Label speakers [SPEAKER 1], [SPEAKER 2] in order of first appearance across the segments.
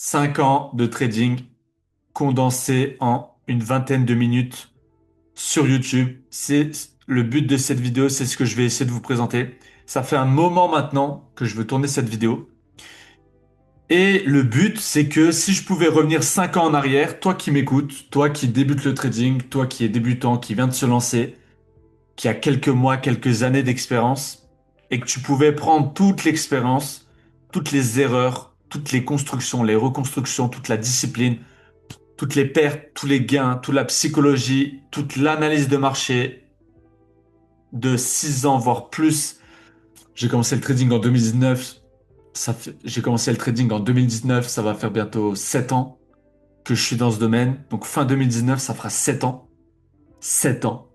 [SPEAKER 1] 5 ans de trading condensé en une vingtaine de minutes sur YouTube. C'est le but de cette vidéo, c'est ce que je vais essayer de vous présenter. Ça fait un moment maintenant que je veux tourner cette vidéo. Et le but, c'est que si je pouvais revenir 5 ans en arrière, toi qui m'écoutes, toi qui débutes le trading, toi qui es débutant, qui vient de se lancer, qui a quelques mois, quelques années d'expérience, et que tu pouvais prendre toute l'expérience, toutes les erreurs, toutes les constructions, les reconstructions, toute la discipline, toutes les pertes, tous les gains, toute la psychologie, toute l'analyse de marché de 6 ans, voire plus. J'ai commencé le trading en 2019. J'ai commencé le trading en 2019. Ça va faire bientôt 7 ans que je suis dans ce domaine. Donc fin 2019, ça fera 7 ans. 7 ans.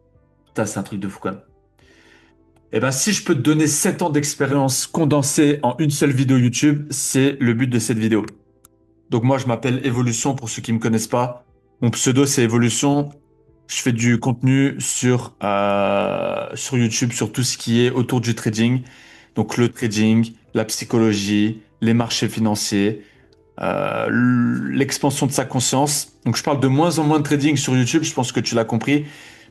[SPEAKER 1] Putain, c'est un truc de fou quand même. Et ben, si je peux te donner 7 ans d'expérience condensée en une seule vidéo YouTube, c'est le but de cette vidéo. Donc moi, je m'appelle Evolution pour ceux qui me connaissent pas. Mon pseudo, c'est Evolution. Je fais du contenu sur YouTube, sur tout ce qui est autour du trading. Donc le trading, la psychologie, les marchés financiers, l'expansion de sa conscience. Donc je parle de moins en moins de trading sur YouTube, je pense que tu l'as compris.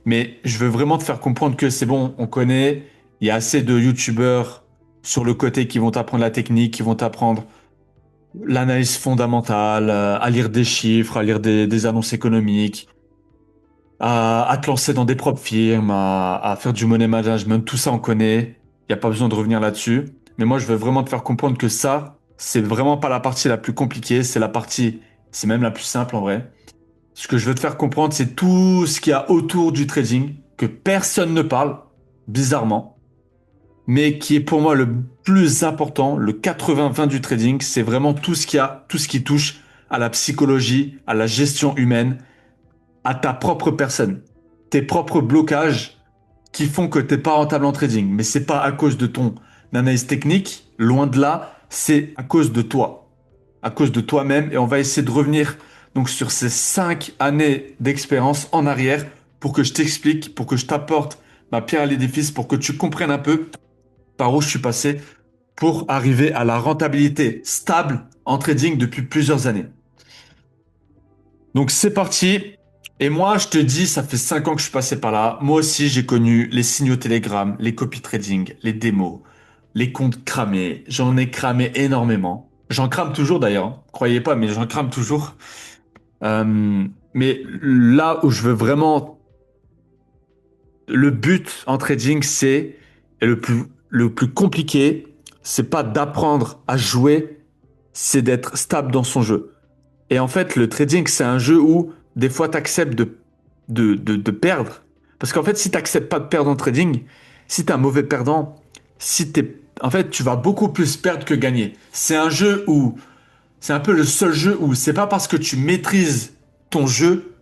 [SPEAKER 1] Mais je veux vraiment te faire comprendre que c'est bon, on connaît. Il y a assez de YouTubeurs sur le côté qui vont t'apprendre la technique, qui vont t'apprendre l'analyse fondamentale, à lire des chiffres, à lire des annonces économiques, à te lancer dans des propres firmes, à faire du money management, tout ça on connaît. Il n'y a pas besoin de revenir là-dessus. Mais moi, je veux vraiment te faire comprendre que ça, c'est vraiment pas la partie la plus compliquée, c'est même la plus simple en vrai. Ce que je veux te faire comprendre, c'est tout ce qu'il y a autour du trading, que personne ne parle, bizarrement, mais qui est pour moi le plus important, le 80-20 du trading, c'est vraiment tout ce qu'il y a, tout ce qui touche à la psychologie, à la gestion humaine, à ta propre personne, tes propres blocages qui font que t'es pas rentable en trading. Mais c'est pas à cause de ton analyse technique, loin de là, c'est à cause de toi, à cause de toi-même. Et on va essayer de revenir donc sur ces 5 années d'expérience en arrière pour que je t'explique, pour que je t'apporte ma pierre à l'édifice, pour que tu comprennes un peu par où je suis passé pour arriver à la rentabilité stable en trading depuis plusieurs années. Donc c'est parti. Et moi, je te dis, ça fait 5 ans que je suis passé par là. Moi aussi, j'ai connu les signaux Telegram, les copy trading, les démos, les comptes cramés. J'en ai cramé énormément. J'en crame toujours d'ailleurs, hein. Croyez pas, mais j'en crame toujours. Mais là où je veux vraiment, le but en trading, c'est et le plus compliqué, c'est pas d'apprendre à jouer, c'est d'être stable dans son jeu. Et en fait, le trading, c'est un jeu où des fois, tu acceptes de perdre. Parce qu'en fait, si tu n'acceptes pas de perdre en trading, si tu es un mauvais perdant, en fait, tu vas beaucoup plus perdre que gagner. C'est un jeu où, c'est un peu le seul jeu où c'est pas parce que tu maîtrises ton jeu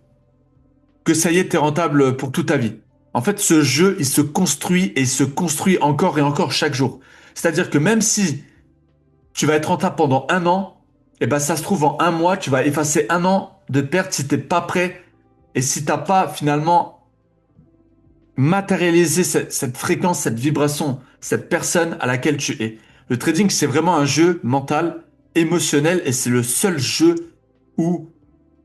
[SPEAKER 1] que ça y est, tu es rentable pour toute ta vie. En fait, ce jeu, il se construit et il se construit encore et encore chaque jour. C'est-à-dire que même si tu vas être rentable pendant un an, et ben ça se trouve en un mois, tu vas effacer un an de perte si t'es pas prêt et si t'as pas finalement matérialisé cette fréquence, cette vibration, cette personne à laquelle tu es. Le trading, c'est vraiment un jeu mental, émotionnel et c'est le seul jeu où,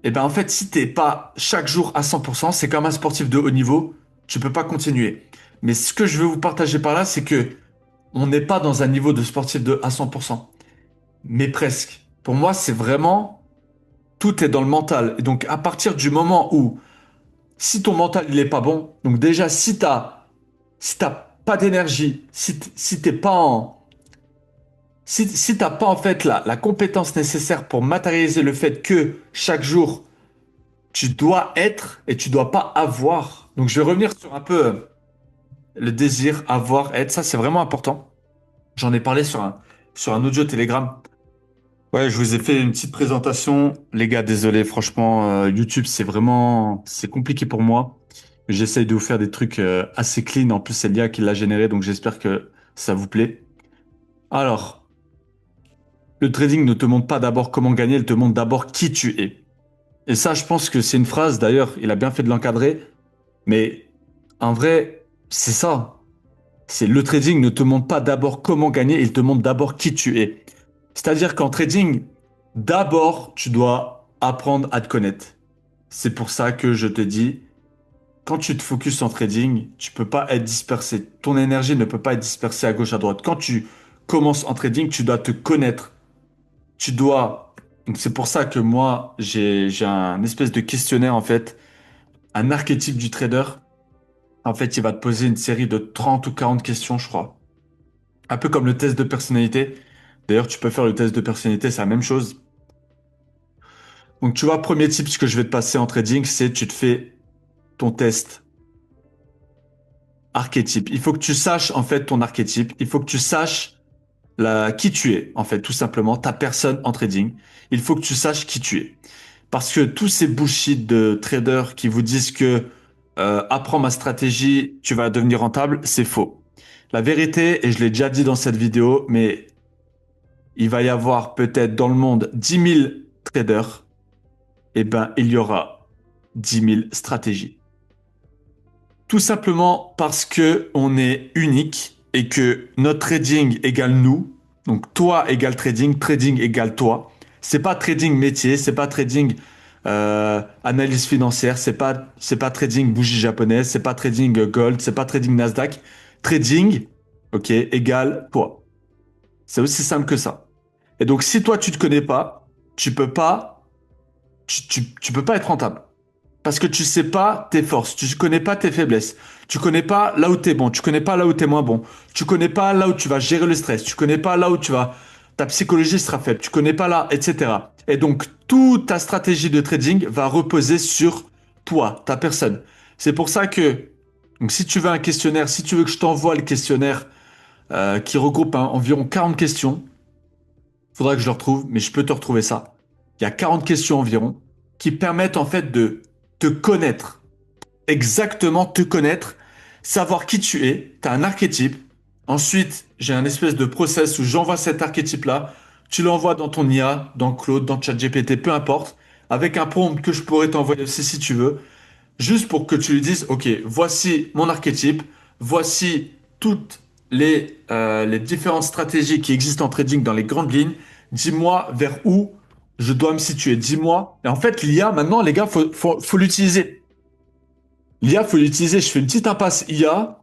[SPEAKER 1] et ben en fait, si t'es pas chaque jour à 100%, c'est comme un sportif de haut niveau, tu peux pas continuer. Mais ce que je veux vous partager par là, c'est que on n'est pas dans un niveau de sportif de à 100%. Mais presque. Pour moi, c'est vraiment, tout est dans le mental. Et donc, à partir du moment où, si ton mental, il est pas bon, donc déjà, si t'as pas d'énergie, si t'es pas si t'as pas en fait la compétence nécessaire pour matérialiser le fait que chaque jour, tu dois être et tu dois pas avoir. Donc, je vais revenir sur un peu le désir, avoir, être. Ça, c'est vraiment important. J'en ai parlé sur un audio Telegram. Ouais, je vous ai fait une petite présentation. Les gars, désolé, franchement, YouTube, c'est compliqué pour moi. J'essaye de vous faire des trucs assez clean. En plus, c'est l'IA qui l'a généré, donc j'espère que ça vous plaît. Alors, le trading ne te montre pas d'abord comment gagner, il te montre d'abord qui tu es. Et ça, je pense que c'est une phrase, d'ailleurs, il a bien fait de l'encadrer, mais en vrai, c'est ça. C'est le trading ne te montre pas d'abord comment gagner, il te montre d'abord qui tu es. C'est-à-dire qu'en trading, D'abord, tu dois apprendre à te connaître. C'est pour ça que je te dis, quand tu te focuses en trading, tu peux pas être dispersé. Ton énergie ne peut pas être dispersée à gauche, à droite. Quand tu commences en trading, tu dois te connaître. Tu dois. Donc c'est pour ça que moi, j'ai un espèce de questionnaire, en fait, un archétype du trader. En fait, il va te poser une série de 30 ou 40 questions, je crois. Un peu comme le test de personnalité. D'ailleurs, tu peux faire le test de personnalité, c'est la même chose. Donc, tu vois, premier type, ce que je vais te passer en trading, c'est tu te fais ton test archétype. Il faut que tu saches, en fait, ton archétype. Il faut que tu saches qui tu es, en fait, tout simplement, ta personne en trading. Il faut que tu saches qui tu es. Parce que tous ces bullshit de traders qui vous disent que apprends ma stratégie, tu vas devenir rentable, c'est faux. La vérité, et je l'ai déjà dit dans cette vidéo, mais il va y avoir peut-être dans le monde 10 000 traders, eh ben, il y aura 10 000 stratégies. Tout simplement parce que on est unique et que notre trading égale nous. Donc toi égale trading, trading égale toi. C'est pas trading métier, c'est pas trading analyse financière, c'est pas trading bougie japonaise, c'est pas trading gold, c'est pas trading Nasdaq. Trading, ok, égale toi. C'est aussi simple que ça. Et donc si toi tu te connais pas, tu peux pas, tu peux pas être rentable. Parce que tu sais pas tes forces, tu connais pas tes faiblesses, tu connais pas là où tu es bon, tu connais pas là où tu es moins bon, tu connais pas là où tu vas gérer le stress, tu connais pas là où ta psychologie sera faible, tu connais pas là, etc. Et donc, toute ta stratégie de trading va reposer sur toi, ta personne. C'est pour ça que, donc si tu veux un questionnaire, si tu veux que je t'envoie le questionnaire qui regroupe environ 40 questions, faudra que je le retrouve, mais je peux te retrouver ça. Il y a 40 questions environ qui permettent en fait de te connaître, exactement te connaître, savoir qui tu es. Tu as un archétype. Ensuite, j'ai un espèce de process où j'envoie cet archétype-là. Tu l'envoies dans ton IA, dans Claude, dans ChatGPT, peu importe, avec un prompt que je pourrais t'envoyer aussi si tu veux, juste pour que tu lui dises, OK, voici mon archétype, voici toutes les différentes stratégies qui existent en trading dans les grandes lignes. Dis-moi vers où je dois me situer. Dis-moi. Et en fait, l'IA, maintenant, les gars, faut l'utiliser. L'IA, faut l'utiliser. Je fais une petite impasse IA,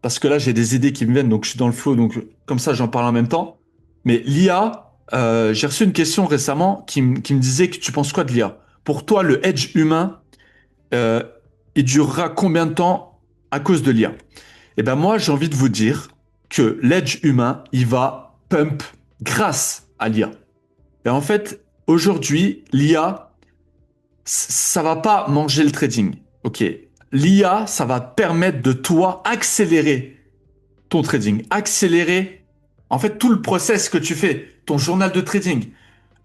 [SPEAKER 1] parce que là, j'ai des idées qui me viennent, donc je suis dans le flow, donc comme ça, j'en parle en même temps. Mais l'IA, j'ai reçu une question récemment qui me disait que tu penses quoi de l'IA? Pour toi, le edge humain, euh, il durera combien de temps à cause de l'IA? Eh ben moi, j'ai envie de vous dire que l'edge humain, il va pump grâce à l'IA. Et en fait, aujourd'hui, l'IA, ça va pas manger le trading. Ok. L'IA, ça va permettre de toi accélérer ton trading, accélérer en fait tout le process que tu fais, ton journal de trading,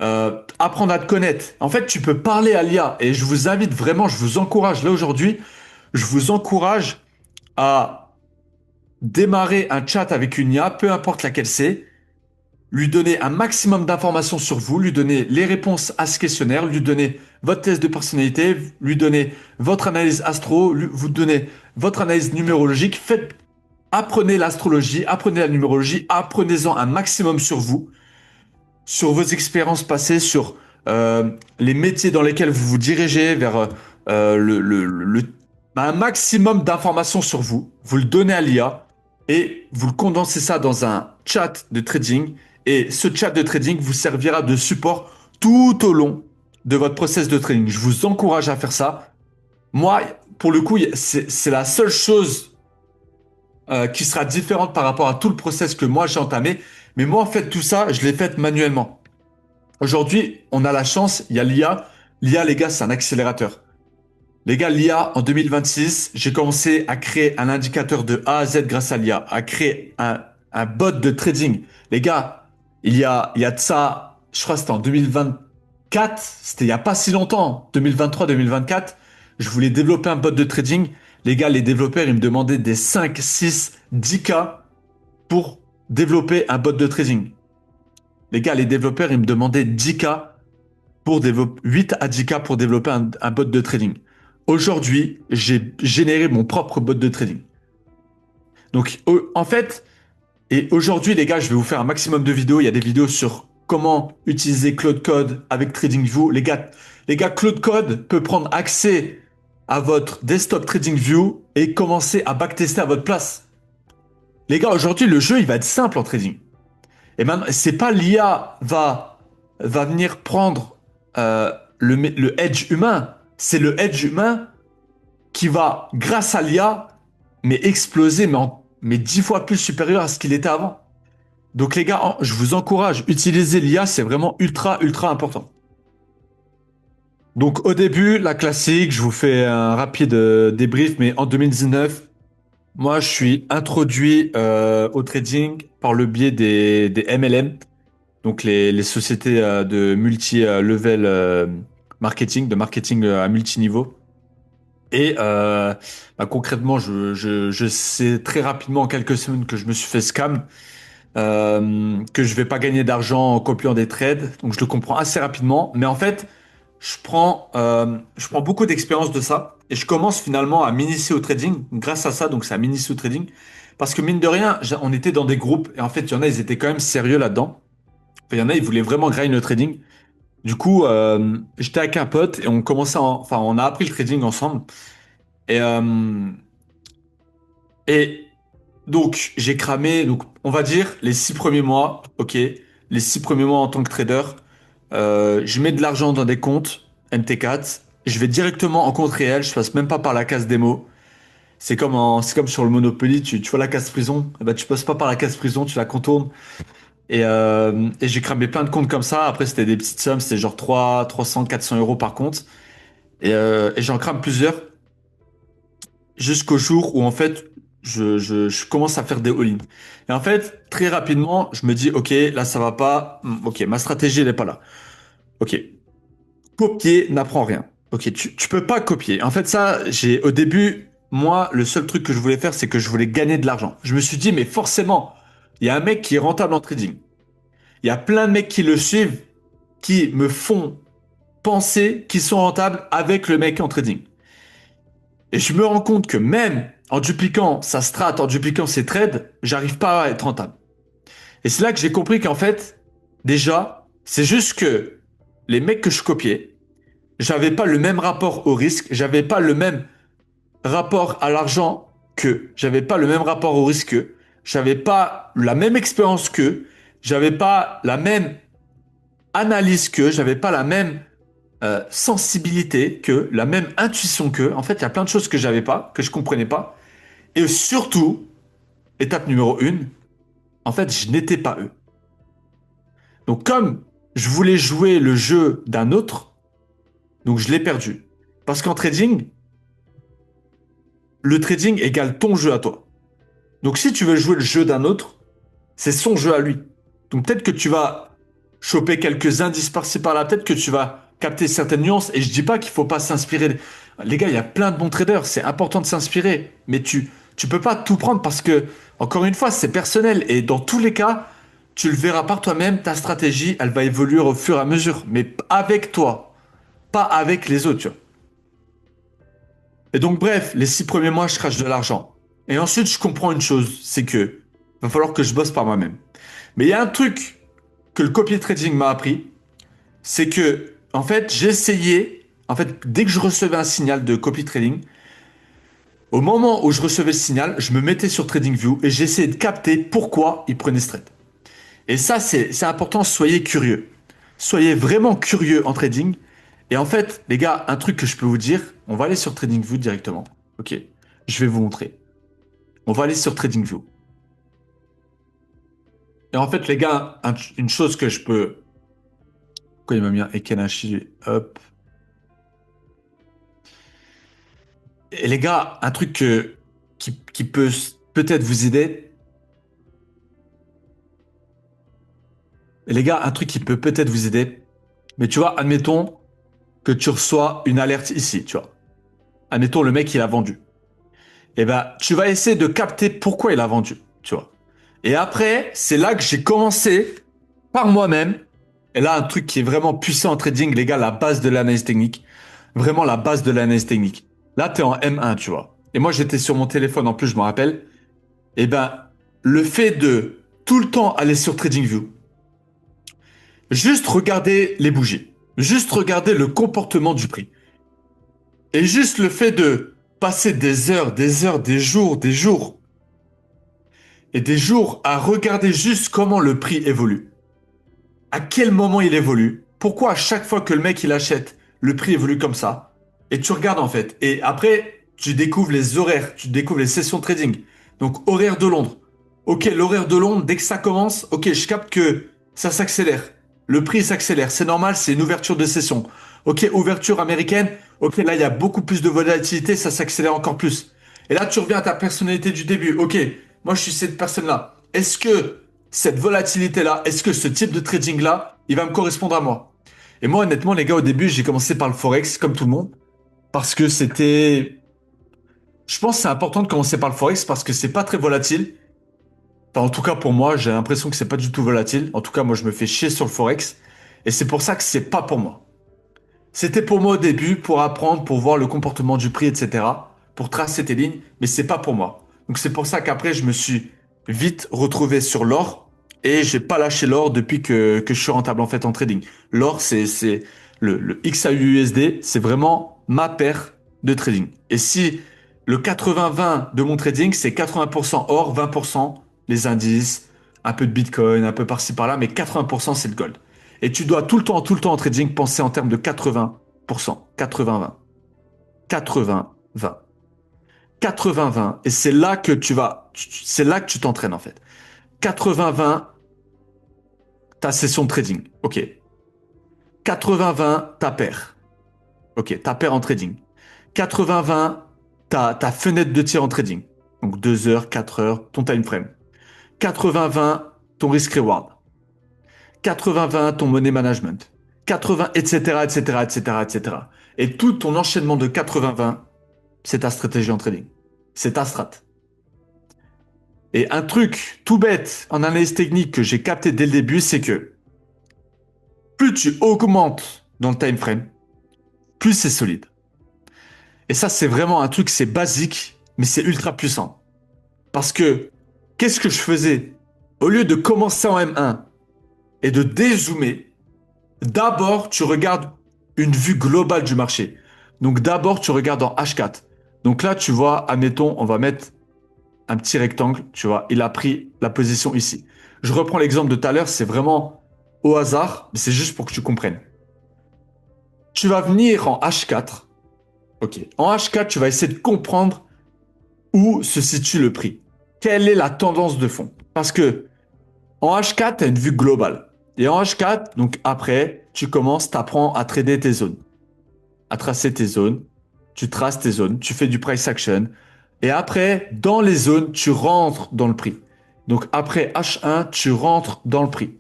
[SPEAKER 1] apprendre à te connaître. En fait, tu peux parler à l'IA et je vous invite vraiment, je vous encourage là aujourd'hui, je vous encourage à démarrer un chat avec une IA, peu importe laquelle c'est, lui donner un maximum d'informations sur vous, lui donner les réponses à ce questionnaire, lui donner votre test de personnalité, lui donner votre analyse astro, vous donner votre analyse numérologique. Apprenez l'astrologie, apprenez la numérologie, apprenez-en un maximum sur vous, sur vos expériences passées, sur les métiers dans lesquels vous vous dirigez, vers un maximum d'informations sur vous. Vous le donnez à l'IA et vous le condensez ça dans un chat de trading. Et ce chat de trading vous servira de support tout au long de votre process de trading. Je vous encourage à faire ça. Moi, pour le coup, c'est la seule chose qui sera différente par rapport à tout le process que moi j'ai entamé. Mais moi, en fait, tout ça, je l'ai fait manuellement. Aujourd'hui, on a la chance, il y a l'IA. L'IA, les gars, c'est un accélérateur. Les gars, l'IA, en 2026, j'ai commencé à créer un indicateur de A à Z grâce à l'IA, à créer un bot de trading. Les gars, il y a de ça, je crois que c'était en 2024, c'était il n'y a pas si longtemps, 2023-2024, je voulais développer un bot de trading. Les gars, les développeurs, ils me demandaient des 5, 6, 10K pour développer un bot de trading. Les gars, les développeurs, ils me demandaient 10K pour développer 8 à 10K pour développer un bot de trading. Aujourd'hui, j'ai généré mon propre bot de trading. Donc, en fait, et aujourd'hui, les gars, je vais vous faire un maximum de vidéos. Il y a des vidéos sur comment utiliser Claude Code avec TradingView. Les gars, Claude Code peut prendre accès à votre desktop TradingView et commencer à backtester à votre place. Les gars, aujourd'hui, le jeu, il va être simple en trading. Et maintenant, c'est pas l'IA va venir prendre le edge humain. C'est le edge humain qui va, grâce à l'IA, mais exploser, mais 10 fois plus supérieur à ce qu'il était avant. Donc les gars, je vous encourage, utiliser l'IA, c'est vraiment ultra, ultra important. Donc au début, la classique, je vous fais un rapide débrief, mais en 2019, moi je suis introduit au trading par le biais des MLM, donc les sociétés de multi-level marketing, de marketing à multiniveau. Et bah, concrètement, je sais très rapidement en quelques semaines que je me suis fait scam, que je vais pas gagner d'argent en copiant des trades. Donc je le comprends assez rapidement. Mais en fait, je prends beaucoup d'expérience de ça et je commence finalement à m'initier au trading grâce à ça. Donc ça m'initie au trading parce que mine de rien, on était dans des groupes et en fait, il y en a, ils étaient quand même sérieux là-dedans. Enfin, il y en a, ils voulaient vraiment grind le trading. Du coup, j'étais avec un pote et on commençait, enfin, on a appris le trading ensemble. Et, et donc, j'ai cramé, donc, on va dire, les 6 premiers mois, ok, les 6 premiers mois en tant que trader, je mets de l'argent dans des comptes MT4, je vais directement en compte réel, je passe même pas par la case démo. C'est comme sur le Monopoly, tu vois la case prison, eh ben, tu passes pas par la case prison, tu la contournes. Et j'ai cramé plein de comptes comme ça. Après, c'était des petites sommes, c'était genre 300, 400 euros par compte. Et j'en crame plusieurs jusqu'au jour où en fait je commence à faire des all-in. Et en fait, très rapidement, je me dis, ok, là ça va pas, ok, ma stratégie elle est pas là. Ok, copier n'apprend rien. Ok, tu peux pas copier. En fait, ça, au début, moi, le seul truc que je voulais faire, c'est que je voulais gagner de l'argent. Je me suis dit, mais forcément, il y a un mec qui est rentable en trading. Il y a plein de mecs qui le suivent, qui me font penser qu'ils sont rentables avec le mec en trading. Et je me rends compte que même en dupliquant sa strat, en dupliquant ses trades, j'arrive pas à être rentable. Et c'est là que j'ai compris qu'en fait, déjà, c'est juste que les mecs que je copiais, j'avais pas le même rapport au risque, j'avais pas le même rapport à l'argent qu'eux, j'avais pas le même rapport au risque qu'eux, j'avais pas la même expérience qu'eux, j'avais pas la même analyse qu'eux, j'avais pas la même sensibilité qu'eux, la même intuition qu'eux. En fait, il y a plein de choses que j'avais pas, que je comprenais pas. Et surtout, étape numéro 1, en fait, je n'étais pas eux. Donc comme je voulais jouer le jeu d'un autre, donc je l'ai perdu. Parce qu'en trading, le trading égale ton jeu à toi. Donc si tu veux jouer le jeu d'un autre, c'est son jeu à lui. Donc peut-être que tu vas choper quelques indices par-ci par-là, peut-être que tu vas capter certaines nuances. Et je dis pas qu'il faut pas s'inspirer. Les gars, il y a plein de bons traders, c'est important de s'inspirer. Mais tu peux pas tout prendre parce que, encore une fois, c'est personnel. Et dans tous les cas, tu le verras par toi-même, ta stratégie, elle va évoluer au fur et à mesure. Mais avec toi, pas avec les autres, tu vois. Et donc, bref, les 6 premiers mois, je crache de l'argent. Et ensuite, je comprends une chose, c'est que va falloir que je bosse par moi-même. Mais il y a un truc que le copy trading m'a appris, c'est que, en fait, j'essayais, en fait, dès que je recevais un signal de copy trading, au moment où je recevais ce signal, je me mettais sur TradingView et j'essayais de capter pourquoi il prenait ce trade. Et ça, c'est important, soyez curieux. Soyez vraiment curieux en trading. Et en fait, les gars, un truc que je peux vous dire, on va aller sur TradingView directement. Ok, je vais vous montrer. On va aller sur TradingView. Et en fait, les gars, une chose que je peux... Pourquoi il m'a mis un Ekenashi? Hop. Et les gars, un truc qui peut peut-être vous aider. Et les gars, un truc qui peut peut-être vous aider. Mais tu vois, admettons que tu reçois une alerte ici, tu vois. Admettons, le mec, il a vendu. Et ben, tu vas essayer de capter pourquoi il a vendu, tu vois. Et après, c'est là que j'ai commencé par moi-même. Et là, un truc qui est vraiment puissant en trading, les gars, la base de l'analyse technique. Vraiment la base de l'analyse technique. Là, tu es en M1, tu vois. Et moi, j'étais sur mon téléphone, en plus, je me rappelle. Et ben, le fait de tout le temps aller sur TradingView, Juste regarder les bougies. Juste regarder le comportement du prix. Et juste le fait de passer des heures, des jours et des jours à regarder juste comment le prix évolue. À quel moment il évolue. Pourquoi à chaque fois que le mec il achète, le prix évolue comme ça. Et tu regardes en fait. Et après, tu découvres les horaires, tu découvres les sessions de trading. Donc horaire de Londres. Ok, l'horaire de Londres, dès que ça commence, ok, je capte que ça s'accélère. Le prix s'accélère. C'est normal, c'est une ouverture de session. Ok, ouverture américaine. Ok, là, il y a beaucoup plus de volatilité, ça s'accélère encore plus. Et là, tu reviens à ta personnalité du début. Ok, moi, je suis cette personne-là. Est-ce que cette volatilité-là, est-ce que ce type de trading-là, il va me correspondre à moi? Et moi, honnêtement, les gars, au début, j'ai commencé par le Forex, comme tout le monde, parce que c'était... Je pense que c'est important de commencer par le Forex parce que c'est pas très volatile. Enfin, en tout cas, pour moi, j'ai l'impression que c'est pas du tout volatile. En tout cas, moi, je me fais chier sur le Forex. Et c'est pour ça que c'est pas pour moi. C'était pour moi au début, pour apprendre, pour voir le comportement du prix, etc. Pour tracer tes lignes, mais c'est pas pour moi. Donc c'est pour ça qu'après, je me suis vite retrouvé sur l'or et j'ai pas lâché l'or depuis que je suis rentable en fait en trading. L'or, c'est le XAUUSD, c'est vraiment ma paire de trading. Et si le 80-20 de mon trading, c'est 80% or, 20% les indices, un peu de Bitcoin, un peu par-ci par-là, mais 80% c'est le gold. Et tu dois tout le temps en trading penser en termes de 80%, 80-20, 80-20, 80-20. Et c'est là que c'est là que tu t'entraînes en fait. 80-20, ta session de trading. Ok. 80-20, ta paire. Ok, ta paire en trading. 80-20, ta fenêtre de tir en trading. Donc 2 heures, 4 heures, ton time frame. 80-20, ton risk reward. 80-20, ton money management. 80, etc., etc., etc., etc. Et tout ton enchaînement de 80-20, c'est ta stratégie en trading. C'est ta strat. Et un truc tout bête en analyse technique que j'ai capté dès le début, c'est que plus tu augmentes dans le time frame, plus c'est solide. Et ça, c'est vraiment un truc, c'est basique, mais c'est ultra puissant. Parce que, qu'est-ce que je faisais? Au lieu de commencer en M1 et de dézoomer, d'abord, tu regardes une vue globale du marché. Donc d'abord, tu regardes en H4. Donc là, tu vois, admettons, on va mettre un petit rectangle, tu vois, il a pris la position ici. Je reprends l'exemple de tout à l'heure, c'est vraiment au hasard, mais c'est juste pour que tu comprennes. Tu vas venir en H4, ok. En H4, tu vas essayer de comprendre où se situe le prix. Quelle est la tendance de fond? Parce que en H4, tu as une vue globale. Et en H4, donc après, tu commences, tu apprends à trader tes zones, à tracer tes zones. Tu traces tes zones, tu fais du price action. Et après, dans les zones, tu rentres dans le prix. Donc après H1, tu rentres dans le prix.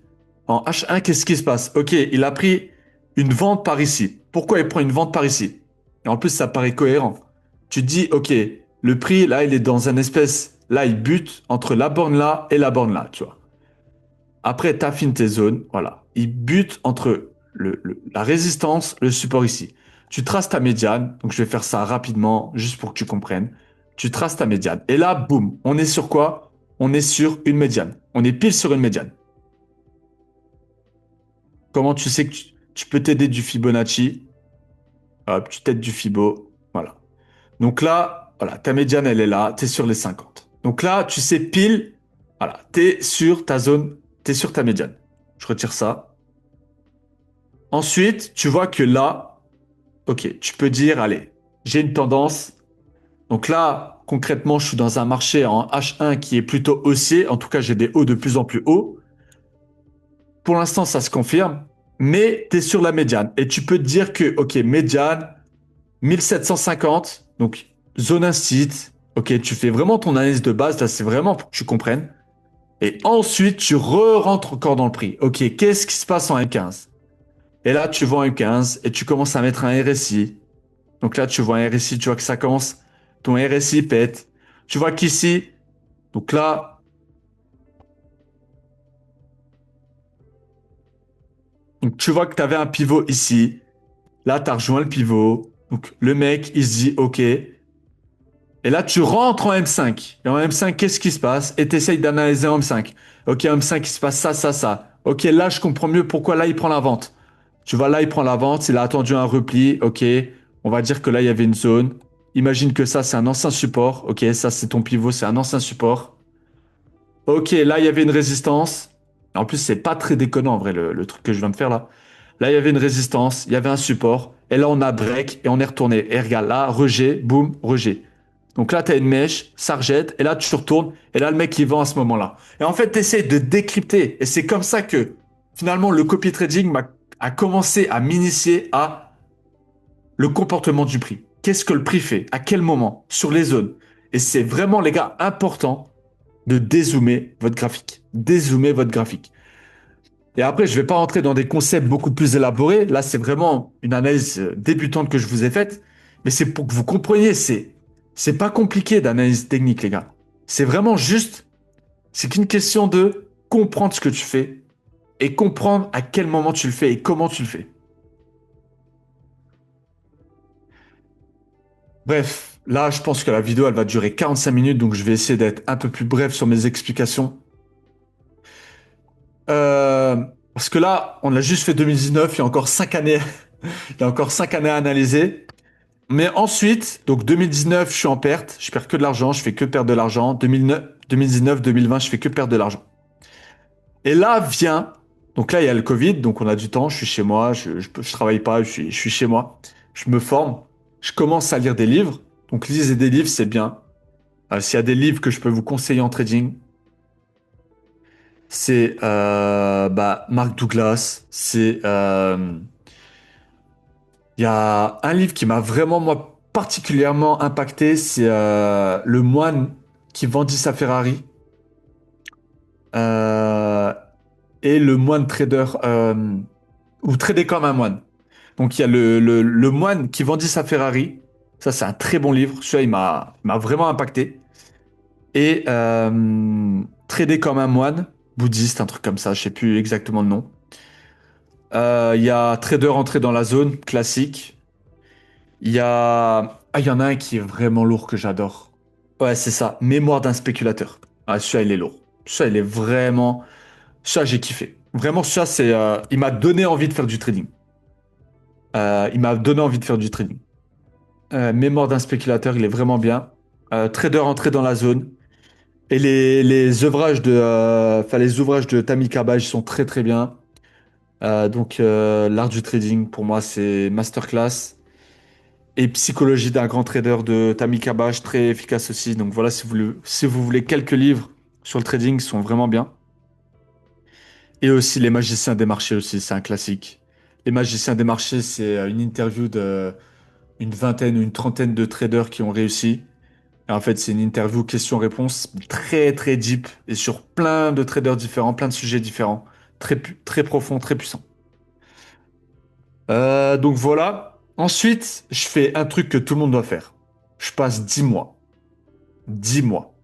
[SPEAKER 1] En H1, qu'est-ce qui se passe? Ok, il a pris une vente par ici. Pourquoi il prend une vente par ici? Et en plus, ça paraît cohérent. Tu te dis, ok, le prix, là, il est dans un espèce... Là, il bute entre la borne là et la borne là, tu vois. Après, tu affines tes zones, voilà. Il bute entre la résistance, le support ici. Tu traces ta médiane, donc je vais faire ça rapidement, juste pour que tu comprennes. Tu traces ta médiane. Et là, boum, on est sur quoi? On est sur une médiane. On est pile sur une médiane. Comment tu sais que tu peux t'aider du Fibonacci? Hop, tu t'aides du Fibo, voilà. Donc là, voilà, ta médiane, elle est là, tu es sur les 50. Donc là, tu sais pile, voilà, tu es sur ta zone, tu es sur ta médiane. Je retire ça. Ensuite, tu vois que là, ok, tu peux dire, allez, j'ai une tendance. Donc là, concrètement, je suis dans un marché en H1 qui est plutôt haussier. En tout cas, j'ai des hauts de plus en plus hauts. Pour l'instant, ça se confirme, mais tu es sur la médiane. Et tu peux te dire que, ok, médiane, 1750, donc zone incite. Ok, tu fais vraiment ton analyse de base. Là, c'est vraiment pour que tu comprennes. Et ensuite, tu re-rentres encore dans le prix. Ok, qu'est-ce qui se passe en M15? Et là, tu vois un M15 et tu commences à mettre un RSI. Donc là, tu vois un RSI, tu vois que ça commence, ton RSI pète. Tu vois qu'ici, donc là, donc tu vois que tu avais un pivot ici. Là, tu as rejoint le pivot. Donc le mec, il se dit, OK. Et là, tu rentres en M5. Et en M5, qu'est-ce qui se passe? Et tu essayes d'analyser en M5. OK, en M5, il se passe ça, ça, ça. Ok, là, je comprends mieux pourquoi là, il prend la vente. Tu vois, là, il prend la vente, il a attendu un repli. Ok, on va dire que là, il y avait une zone. Imagine que ça, c'est un ancien support. Ok, ça, c'est ton pivot, c'est un ancien support. Ok, là, il y avait une résistance. En plus, c'est pas très déconnant, en vrai, le truc que je viens de faire là. Là, il y avait une résistance, il y avait un support. Et là, on a break et on est retourné. Et regarde, là, rejet, boum, rejet. Donc là, tu as une mèche, ça rejette. Et là, tu retournes. Et là, le mec, il vend à ce moment-là. Et en fait, tu essaies de décrypter. Et c'est comme ça que, finalement, le copy trading a commencé à m'initier à le comportement du prix. Qu'est-ce que le prix fait? À quel moment? Sur les zones. Et c'est vraiment, les gars, important de dézoomer votre graphique. Dézoomer votre graphique. Et après, je ne vais pas rentrer dans des concepts beaucoup plus élaborés. Là, c'est vraiment une analyse débutante que je vous ai faite. Mais c'est pour que vous compreniez, c'est pas compliqué d'analyse technique, les gars. C'est vraiment juste, c'est qu'une question de comprendre ce que tu fais et comprendre à quel moment tu le fais et comment tu le fais. Bref, là, je pense que la vidéo, elle va durer 45 minutes, donc je vais essayer d'être un peu plus bref sur mes explications. Euh, Parce que là, on a juste fait 2019, il y a encore 5 années, il y a encore 5 années à analyser. Mais ensuite, donc 2019, je suis en perte, je perds que de l'argent, je fais que perdre de l'argent. 2009, 2019, 2020, je fais que perdre de l'argent. Et là vient, donc là il y a le Covid, donc on a du temps, je suis chez moi, je travaille pas, je suis chez moi, je me forme, je commence à lire des livres. Donc lisez des livres, c'est bien. S'il y a des livres que je peux vous conseiller en trading, c'est bah, Mark Douglas, il y a un livre qui m'a vraiment, moi, particulièrement impacté, c'est Le moine qui vendit sa Ferrari euh, et Le moine trader, ou Trader comme un moine. Donc, il y a le moine qui vendit sa Ferrari. Ça, c'est un très bon livre. Celui-là, il m'a vraiment impacté. Et Trader comme un moine, bouddhiste, un truc comme ça, je sais plus exactement le nom. Il y a Trader entré dans la zone, classique. Il y en a un qui est vraiment lourd que j'adore. Ouais, c'est ça. Mémoire d'un spéculateur. Ah, celui-là, il est lourd. Celui-là, il est vraiment. Ça, j'ai kiffé. Vraiment, ça, il m'a donné envie de faire du trading. Il m'a donné envie de faire du trading. Mémoire d'un spéculateur, il est vraiment bien. Trader entré dans la zone. Et les ouvrages les ouvrages de Tammy Cabage sont très très bien. Donc, l'art du trading, pour moi, c'est masterclass. Et Psychologie d'un grand trader de Tammy Kabash, très efficace aussi. Donc voilà, si vous voulez quelques livres sur le trading, ils sont vraiment bien. Et aussi Les Magiciens des marchés aussi, c'est un classique. Les Magiciens des marchés, c'est une interview de une vingtaine ou une trentaine de traders qui ont réussi. Et en fait, c'est une interview question-réponse très très deep et sur plein de traders différents, plein de sujets différents, très profond, très puissant. Donc voilà. Ensuite, je fais un truc que tout le monde doit faire. Je passe 10 mois. 10 mois.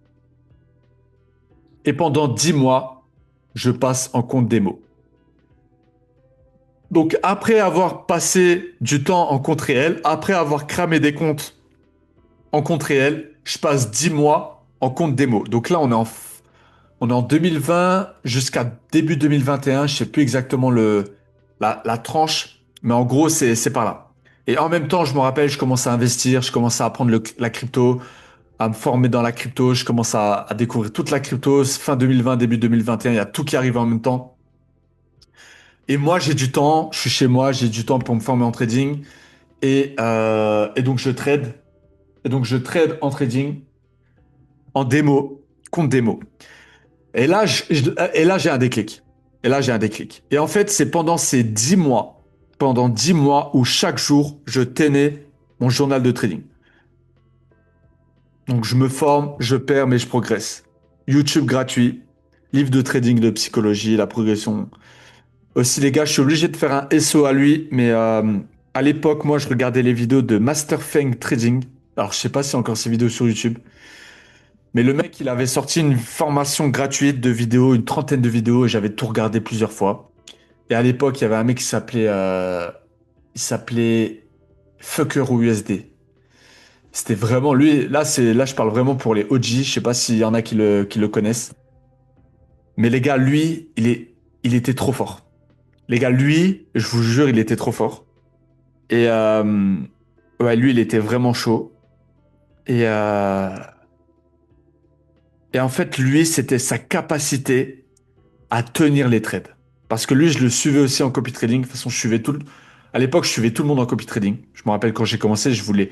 [SPEAKER 1] Et pendant 10 mois, je passe en compte démo. Donc après avoir passé du temps en compte réel, après avoir cramé des comptes en compte réel, je passe 10 mois en compte démo. Donc là, on est en 2020 jusqu'à début 2021. Je sais plus exactement la tranche, mais en gros, c'est par là. Et en même temps, je me rappelle, je commence à investir, je commence à apprendre la crypto, à me former dans la crypto. Je commence à découvrir toute la crypto. Fin 2020, début 2021, il y a tout qui arrive en même temps. Et moi, j'ai du temps. Je suis chez moi, j'ai du temps pour me former en trading. Et donc, je trade. Et donc, je trade en trading, en démo, compte démo. Et là, et là, j'ai un déclic. Et là, j'ai un déclic. Et en fait, c'est pendant 10 mois où chaque jour, je tenais mon journal de trading. Donc, je me forme, je perds, mais je progresse. YouTube gratuit, livre de trading de psychologie, la progression. Aussi, les gars, je suis obligé de faire un SO à lui, mais à l'époque, moi, je regardais les vidéos de Master Feng Trading. Alors, je sais pas si y a encore ces vidéos sur YouTube, mais le mec, il avait sorti une formation gratuite de vidéos, une trentaine de vidéos, et j'avais tout regardé plusieurs fois. Et à l'époque, il y avait un mec qui s'appelait Fucker USD. C'était vraiment lui. Là, je parle vraiment pour les OG. Je sais pas s'il y en a qui le connaissent. Mais les gars, lui, il est. il était trop fort. Les gars, lui, je vous jure, il était trop fort. Et ouais, lui, il était vraiment chaud. Et, euh, et en fait, lui, c'était sa capacité à tenir les trades. Parce que lui, je le suivais aussi en copy trading. De toute façon, je suivais tout. À l'époque, je suivais tout le monde en copy trading. Je me rappelle quand j'ai commencé, je voulais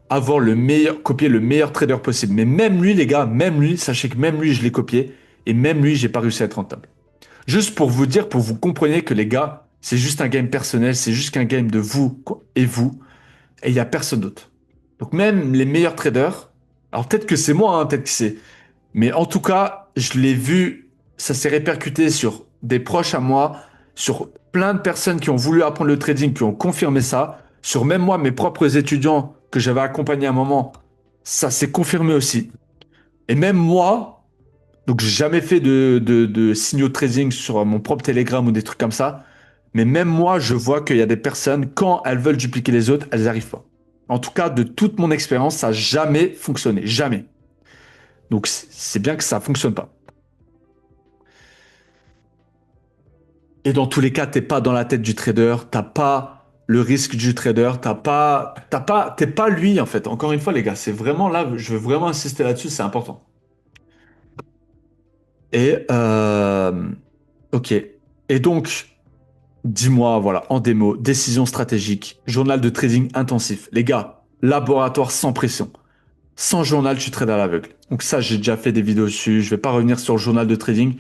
[SPEAKER 1] avoir le meilleur, copier le meilleur trader possible. Mais même lui, les gars, même lui, sachez que même lui, je l'ai copié. Et même lui, j'ai pas réussi à être rentable. Juste pour vous dire, pour que vous compreniez que les gars, c'est juste un game personnel, c'est juste qu'un game de vous et vous. Et il n'y a personne d'autre. Donc même les meilleurs traders, alors peut-être que c'est moi, hein, peut-être que c'est... Mais en tout cas, je l'ai vu, ça s'est répercuté sur des proches à moi, sur plein de personnes qui ont voulu apprendre le trading, qui ont confirmé ça, sur même moi, mes propres étudiants que j'avais accompagnés à un moment, ça s'est confirmé aussi. Et même moi, donc j'ai jamais fait de signaux de trading sur mon propre Telegram ou des trucs comme ça, mais même moi, je vois qu'il y a des personnes, quand elles veulent dupliquer les autres, elles n'y arrivent pas. En tout cas, de toute mon expérience, ça n'a jamais fonctionné. Jamais. Donc, c'est bien que ça ne fonctionne pas. Et dans tous les cas, t'es pas dans la tête du trader, t'as pas le risque du trader, t'es pas lui, en fait. Encore une fois, les gars, c'est vraiment là, je veux vraiment insister là-dessus, c'est important. Et, ok. Et donc, dis-moi, voilà, en démo, décision stratégique, journal de trading intensif. Les gars, laboratoire sans pression. Sans journal, tu trades à l'aveugle. Donc ça, j'ai déjà fait des vidéos dessus. Je vais pas revenir sur le journal de trading.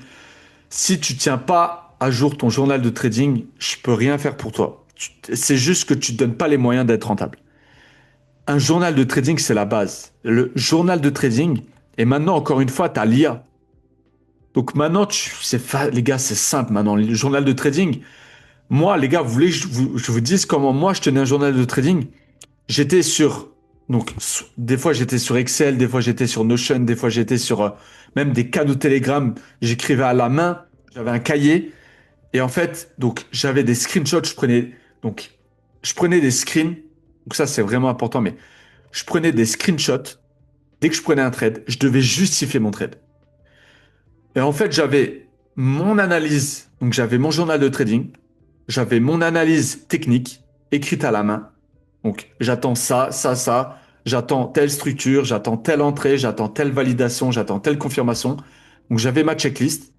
[SPEAKER 1] Si tu tiens pas à jour ton journal de trading, je peux rien faire pour toi. C'est juste que tu te donnes pas les moyens d'être rentable. Un journal de trading, c'est la base. Le journal de trading, et maintenant, encore une fois, tu as l'IA. Donc maintenant, les gars, c'est simple maintenant. Le journal de trading, moi, les gars, vous voulez que je vous dise comment moi je tenais un journal de trading? J'étais sur, donc, des fois j'étais sur Excel, des fois j'étais sur Notion, des fois j'étais sur même des canaux Telegram. J'écrivais à la main, j'avais un cahier. Et en fait, donc, j'avais des screenshots, donc, je prenais des screens. Donc ça, c'est vraiment important, mais je prenais des screenshots. Dès que je prenais un trade, je devais justifier mon trade. Et en fait, j'avais mon analyse. Donc, j'avais mon journal de trading. J'avais mon analyse technique écrite à la main. Donc, j'attends ça, ça, ça. J'attends telle structure, j'attends telle entrée, j'attends telle validation, j'attends telle confirmation. Donc, j'avais ma checklist.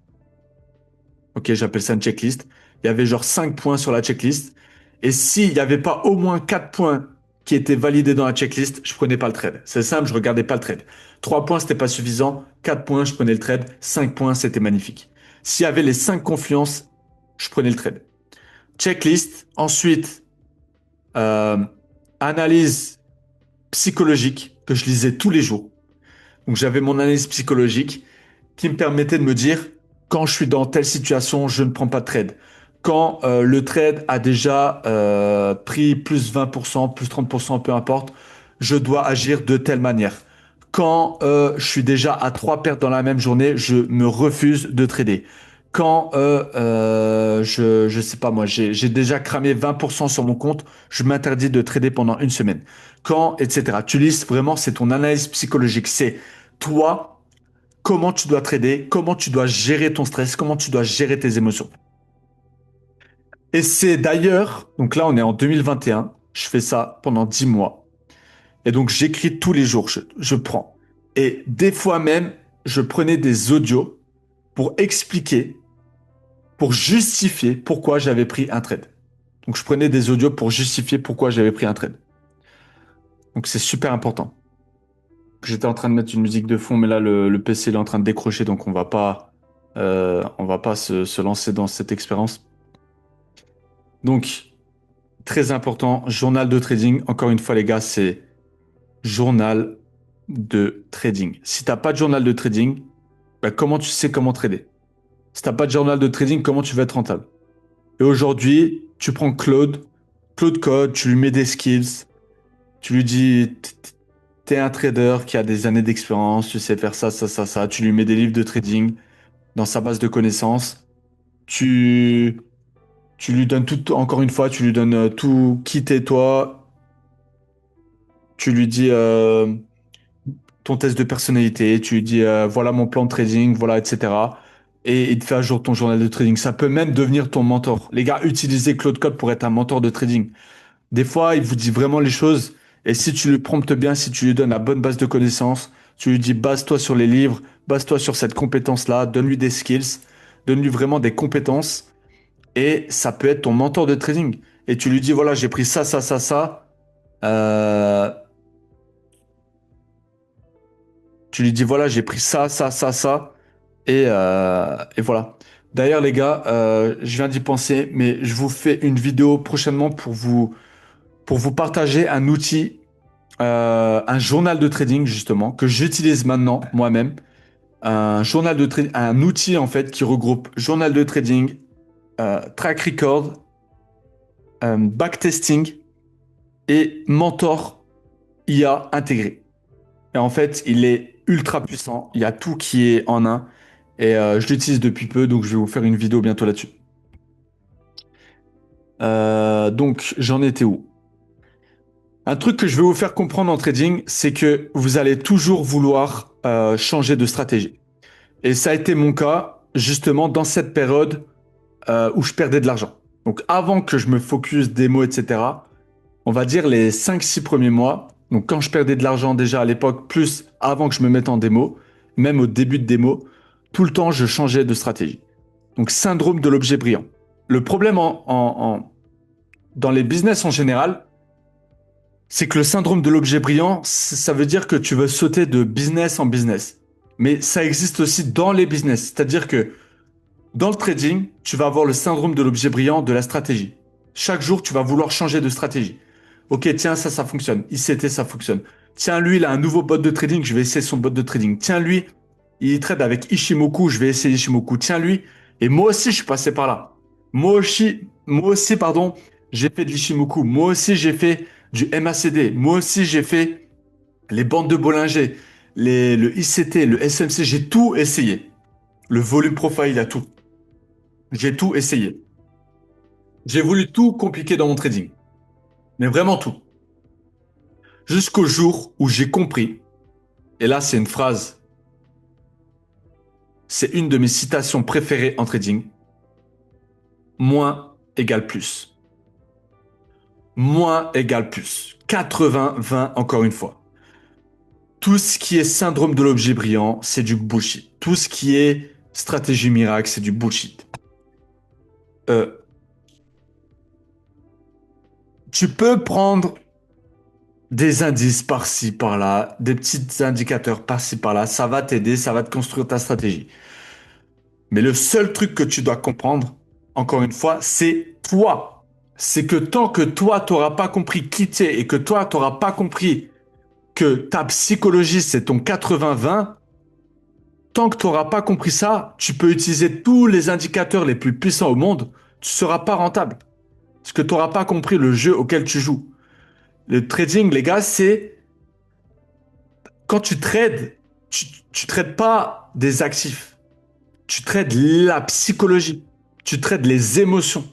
[SPEAKER 1] Ok, j'appelle ça une checklist. Il y avait genre 5 points sur la checklist. Et s'il n'y avait pas au moins 4 points qui étaient validés dans la checklist, je prenais pas le trade. C'est simple, je regardais pas le trade. 3 points, c'était pas suffisant. 4 points, je prenais le trade. 5 points, c'était magnifique. S'il y avait les 5 confluences, je prenais le trade. Checklist. Ensuite, euh, analyse psychologique que je lisais tous les jours. Donc j'avais mon analyse psychologique qui me permettait de me dire, quand je suis dans telle situation, je ne prends pas de trade. Quand le trade a déjà pris plus 20%, plus 30%, peu importe, je dois agir de telle manière. Quand je suis déjà à 3 pertes dans la même journée, je me refuse de trader. Quand je sais pas moi, j'ai déjà cramé 20% sur mon compte, je m'interdis de trader pendant une semaine. Quand, etc. Tu lises vraiment, c'est ton analyse psychologique. C'est toi, comment tu dois trader, comment tu dois gérer ton stress, comment tu dois gérer tes émotions. Et c'est d'ailleurs, donc là on est en 2021, je fais ça pendant 10 mois. Et donc j'écris tous les jours, je prends. Et des fois même, je prenais des audios pour expliquer, pour justifier pourquoi j'avais pris un trade. Donc je prenais des audios pour justifier pourquoi j'avais pris un trade. Donc c'est super important. J'étais en train de mettre une musique de fond, mais là le PC il est en train de décrocher, donc on va pas se lancer dans cette expérience. Donc très important, journal de trading. Encore une fois, les gars, c'est journal de trading. Si t'as pas de journal de trading, bah, comment tu sais comment trader? Si t'as pas de journal de trading, comment tu vas être rentable? Et aujourd'hui, tu prends Claude Code, tu lui mets des skills, tu lui dis, t'es un trader qui a des années d'expérience, tu sais faire ça, ça, ça, ça. Tu lui mets des livres de trading dans sa base de connaissances. Tu, tu lui donnes tout, encore une fois, tu lui donnes tout, qui t'es toi. Tu lui dis ton test de personnalité, tu lui dis voilà mon plan de trading, voilà, etc. et il te fait à jour ton journal de trading. Ça peut même devenir ton mentor. Les gars, utilisez Claude Code pour être un mentor de trading. Des fois, il vous dit vraiment les choses. Et si tu lui promptes bien, si tu lui donnes la bonne base de connaissances, tu lui dis base-toi sur les livres, base-toi sur cette compétence-là, donne-lui des skills, donne-lui vraiment des compétences. Et ça peut être ton mentor de trading. Et tu lui dis, voilà, j'ai pris ça, ça, ça, ça. Euh, Tu lui dis, voilà, j'ai pris ça, ça, ça, ça. Et voilà. D'ailleurs, les gars, je viens d'y penser, mais je vous fais une vidéo prochainement pour vous partager un outil, un journal de trading, justement, que j'utilise maintenant moi-même. Un journal de trading, un outil, en fait, qui regroupe journal de trading, track record, backtesting et mentor IA intégré. Et en fait, il est ultra puissant. Il y a tout qui est en un. Et je l'utilise depuis peu, donc je vais vous faire une vidéo bientôt là-dessus. Donc, j'en étais où? Un truc que je vais vous faire comprendre en trading, c'est que vous allez toujours vouloir changer de stratégie. Et ça a été mon cas, justement, dans cette période où je perdais de l'argent. Donc, avant que je me focus démo, etc., on va dire les 5 6 premiers mois. Donc, quand je perdais de l'argent déjà à l'époque, plus avant que je me mette en démo, même au début de démo, tout le temps, je changeais de stratégie. Donc, syndrome de l'objet brillant. Le problème dans les business en général, c'est que le syndrome de l'objet brillant, ça veut dire que tu veux sauter de business en business. Mais ça existe aussi dans les business. C'est-à-dire que dans le trading, tu vas avoir le syndrome de l'objet brillant de la stratégie. Chaque jour, tu vas vouloir changer de stratégie. Ok, tiens, ça fonctionne. ICT, ça fonctionne. Tiens, lui, il a un nouveau bot de trading, je vais essayer son bot de trading. Tiens, lui, il trade avec Ishimoku, je vais essayer Ishimoku. Tiens, lui. Et moi aussi, je suis passé par là. Moi aussi, pardon, j'ai fait de l'Ishimoku. Moi aussi, j'ai fait du MACD. Moi aussi, j'ai fait les bandes de Bollinger, le ICT, le SMC. J'ai tout essayé. Le volume profile, il a tout. J'ai tout essayé. J'ai voulu tout compliquer dans mon trading. Mais vraiment tout. Jusqu'au jour où j'ai compris, et là c'est une phrase, c'est une de mes citations préférées en trading, moins égale plus. Moins égale plus. 80-20 encore une fois. Tout ce qui est syndrome de l'objet brillant, c'est du bullshit. Tout ce qui est stratégie miracle, c'est du bullshit. Euh, Tu peux prendre des indices par-ci, par-là, des petits indicateurs par-ci, par-là. Ça va t'aider, ça va te construire ta stratégie. Mais le seul truc que tu dois comprendre, encore une fois, c'est toi. C'est que tant que toi, tu n'auras pas compris qui t'es et que toi, tu n'auras pas compris que ta psychologie, c'est ton 80-20, tant que tu n'auras pas compris ça, tu peux utiliser tous les indicateurs les plus puissants au monde, tu ne seras pas rentable. Parce que tu n'auras pas compris le jeu auquel tu joues. Le trading, les gars, c'est quand tu trades, tu trades pas des actifs. Tu trades la psychologie. Tu trades les émotions.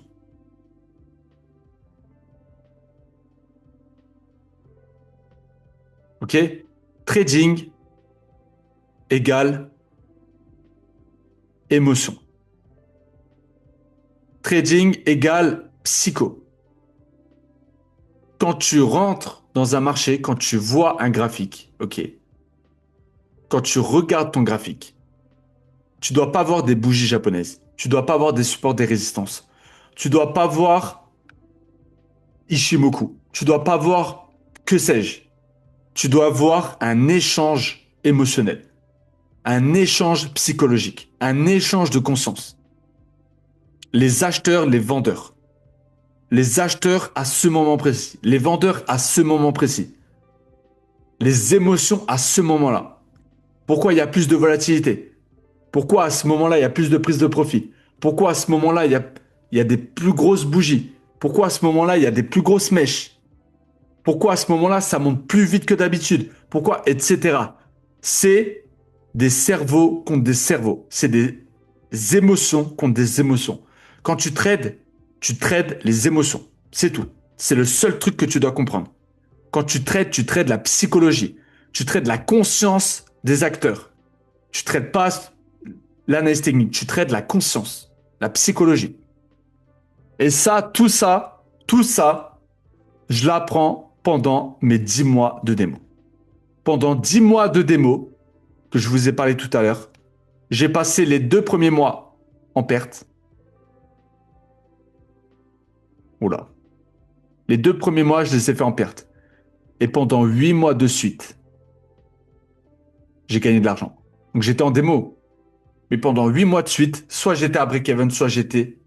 [SPEAKER 1] OK? Trading égale émotion. Trading égale psycho. Quand tu rentres dans un marché, quand tu vois un graphique, OK? Quand tu regardes ton graphique, tu dois pas voir des bougies japonaises. Tu dois pas voir des supports, des résistances. Tu dois pas voir Ishimoku. Tu dois pas voir que sais-je. Tu dois voir un échange émotionnel, un échange psychologique, un échange de conscience. Les acheteurs, les vendeurs. Les acheteurs à ce moment précis. Les vendeurs à ce moment précis. Les émotions à ce moment-là. Pourquoi il y a plus de volatilité? Pourquoi à ce moment-là, il y a plus de prise de profit? Pourquoi à ce moment-là, il y a des plus grosses bougies? Pourquoi à ce moment-là, il y a des plus grosses mèches? Pourquoi à ce moment-là, ça monte plus vite que d'habitude? Pourquoi? Etc. C'est des cerveaux contre des cerveaux. C'est des émotions contre des émotions. Quand tu trades les émotions. C'est tout. C'est le seul truc que tu dois comprendre. Quand tu trades la psychologie. Tu trades la conscience des acteurs. Tu traites pas l'analyse technique, tu traites la conscience, la psychologie. Et ça, tout ça, je l'apprends pendant mes 10 mois de démo. Pendant 10 mois de démo, que je vous ai parlé tout à l'heure, j'ai passé les 2 premiers mois en perte. Oula. Les 2 premiers mois, je les ai fait en perte. Et pendant 8 mois de suite, j'ai gagné de l'argent. Donc j'étais en démo. Mais pendant 8 mois de suite, soit j'étais à break-even, soit j'étais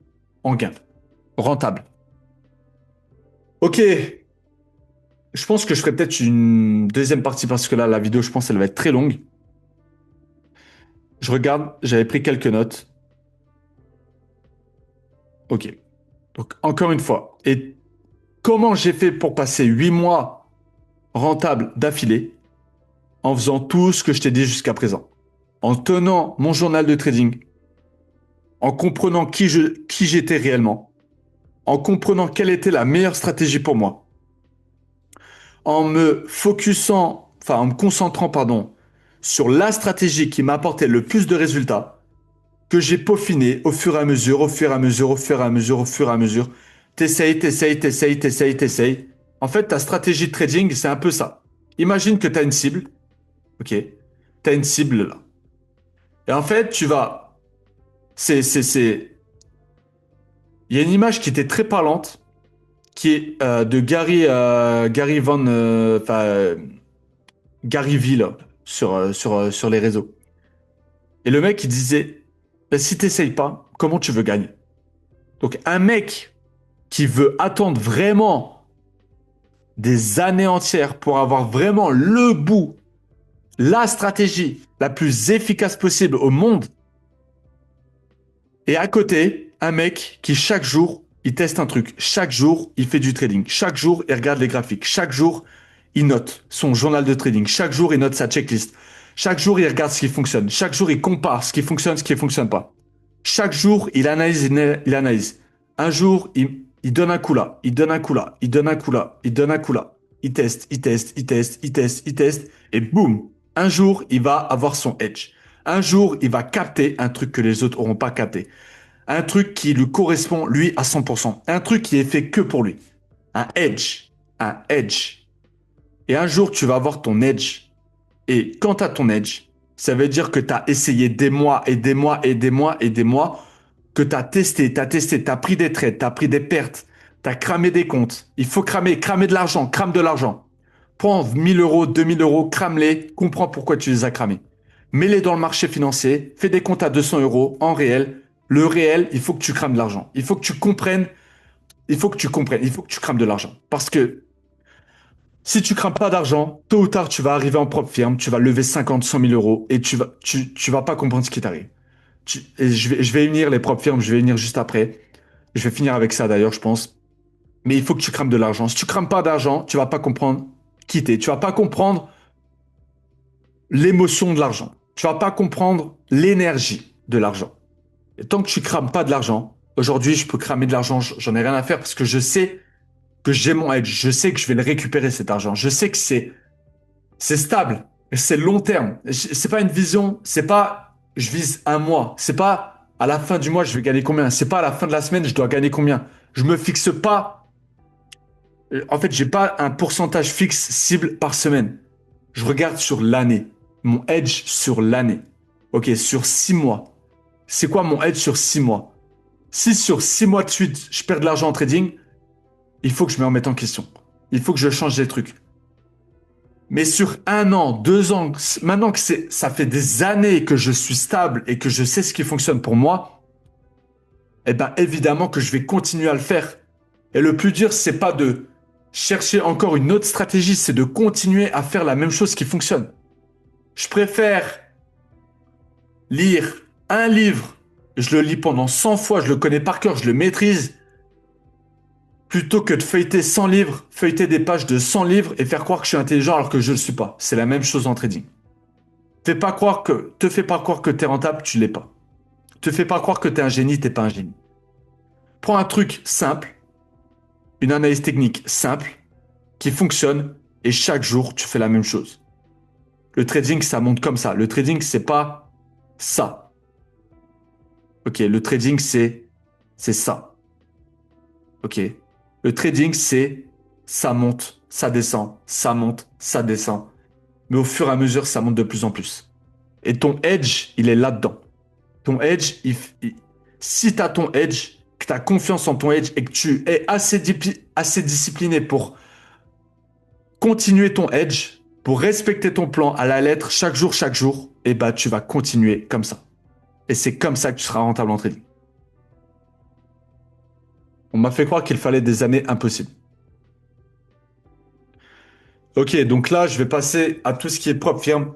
[SPEAKER 1] en gain. Rentable. Ok. Je pense que je ferai peut-être une deuxième partie parce que là, la vidéo, je pense, elle va être très longue. Je regarde, j'avais pris quelques notes. Ok. Donc, encore une fois. Et comment j'ai fait pour passer 8 mois rentables d'affilée en faisant tout ce que je t'ai dit jusqu'à présent? En tenant mon journal de trading, en comprenant qui j'étais réellement, en comprenant quelle était la meilleure stratégie pour moi, en me focusant, enfin en me concentrant, pardon, sur la stratégie qui m'apportait le plus de résultats, que j'ai peaufiné au fur et à mesure, au fur et à mesure, au fur et à mesure, au fur et à mesure. T'essayes. En fait, ta stratégie de trading, c'est un peu ça. Imagine que tu as une cible, ok? Tu as une cible là. Et en fait, tu vas... C'est... Il y a une image qui était très parlante, qui est de Gary Van... Gary V, là, sur les réseaux. Et le mec, il disait, bah, si t'essayes pas, comment tu veux gagner? Donc, un mec qui veut attendre vraiment des années entières pour avoir vraiment le bout, la stratégie la plus efficace possible au monde, et à côté, un mec qui chaque jour, il teste un truc. Chaque jour, il fait du trading. Chaque jour, il regarde les graphiques. Chaque jour, il note son journal de trading. Chaque jour, il note sa checklist. Chaque jour, il regarde ce qui fonctionne. Chaque jour, il compare ce qui fonctionne, ce qui ne fonctionne pas. Chaque jour, il analyse, il analyse. Un jour, il donne un coup là, il donne un coup là, il donne un coup là, il donne un coup là. Il teste, il teste, il teste, il teste, il teste, et boum. Un jour, il va avoir son edge. Un jour, il va capter un truc que les autres n'auront pas capté. Un truc qui lui correspond, lui, à 100%. Un truc qui est fait que pour lui. Un edge. Un edge. Et un jour, tu vas avoir ton edge. Et quand tu as ton edge, ça veut dire que tu as essayé des mois et des mois et des mois et des mois, que tu as testé, tu as pris des trades, tu as pris des pertes, tu as cramé des comptes. Il faut cramer de l'argent, crame de l'argent. Prends 1000 euros, 2000 euros, crame-les, comprends pourquoi tu les as cramés. Mets-les dans le marché financier, fais des comptes à 200 euros en réel. Le réel, il faut que tu crames de l'argent. Il faut que tu comprennes, il faut que tu comprennes, il faut que tu crames de l'argent. Parce que si tu crames pas d'argent, tôt ou tard, tu vas arriver en propre firme, tu vas lever 50, 100 000 euros et tu vas pas comprendre ce qui t'arrive. Et je vais unir les propres firmes, je vais unir juste après. Je vais finir avec ça d'ailleurs, je pense. Mais il faut que tu crames de l'argent. Si tu crames pas d'argent, tu vas pas comprendre qui t'es. Tu vas pas comprendre l'émotion de l'argent. Tu vas pas comprendre l'énergie de l'argent. Et tant que tu crames pas de l'argent, aujourd'hui, je peux cramer de l'argent, j'en ai rien à faire parce que je sais que j'ai mon edge. Je sais que je vais le récupérer cet argent. Je sais que c'est stable, c'est long terme. C'est pas une vision, c'est pas je vise un mois, c'est pas à la fin du mois je vais gagner combien, c'est pas à la fin de la semaine je dois gagner combien. Je me fixe pas. En fait, j'ai pas un pourcentage fixe cible par semaine. Je regarde sur l'année, mon edge sur l'année. Ok, sur 6 mois. C'est quoi mon edge sur 6 mois? Si sur 6 mois de suite je perds de l'argent en trading, il faut que je me remette en question. Il faut que je change des trucs. Mais sur 1 an, 2 ans, maintenant que ça fait des années que je suis stable et que je sais ce qui fonctionne pour moi, eh ben évidemment que je vais continuer à le faire. Et le plus dur, c'est pas de chercher encore une autre stratégie, c'est de continuer à faire la même chose qui fonctionne. Je préfère lire un livre, je le lis pendant 100 fois, je le connais par cœur, je le maîtrise, plutôt que de feuilleter 100 livres, feuilleter des pages de 100 livres et faire croire que je suis intelligent alors que je ne le suis pas. C'est la même chose en trading. Te fais pas croire que tu es rentable, tu l'es pas. Te fais pas croire que tu es un génie, t'es pas un génie. Prends un truc simple, une analyse technique simple, qui fonctionne, et chaque jour, tu fais la même chose. Le trading, ça monte comme ça. Le trading, c'est pas ça. Ok, le trading, c'est ça. Ok. Le trading, c'est ça monte, ça descend, ça monte, ça descend. Mais au fur et à mesure, ça monte de plus en plus. Et ton edge, il est là-dedans. Ton edge, si tu as ton edge, que tu as confiance en ton edge et que tu es assez discipliné pour continuer ton edge, pour respecter ton plan à la lettre chaque jour, et bah tu vas continuer comme ça. Et c'est comme ça que tu seras rentable en trading. On m'a fait croire qu'il fallait des années impossibles. Ok, donc là, je vais passer à tout ce qui est propre firme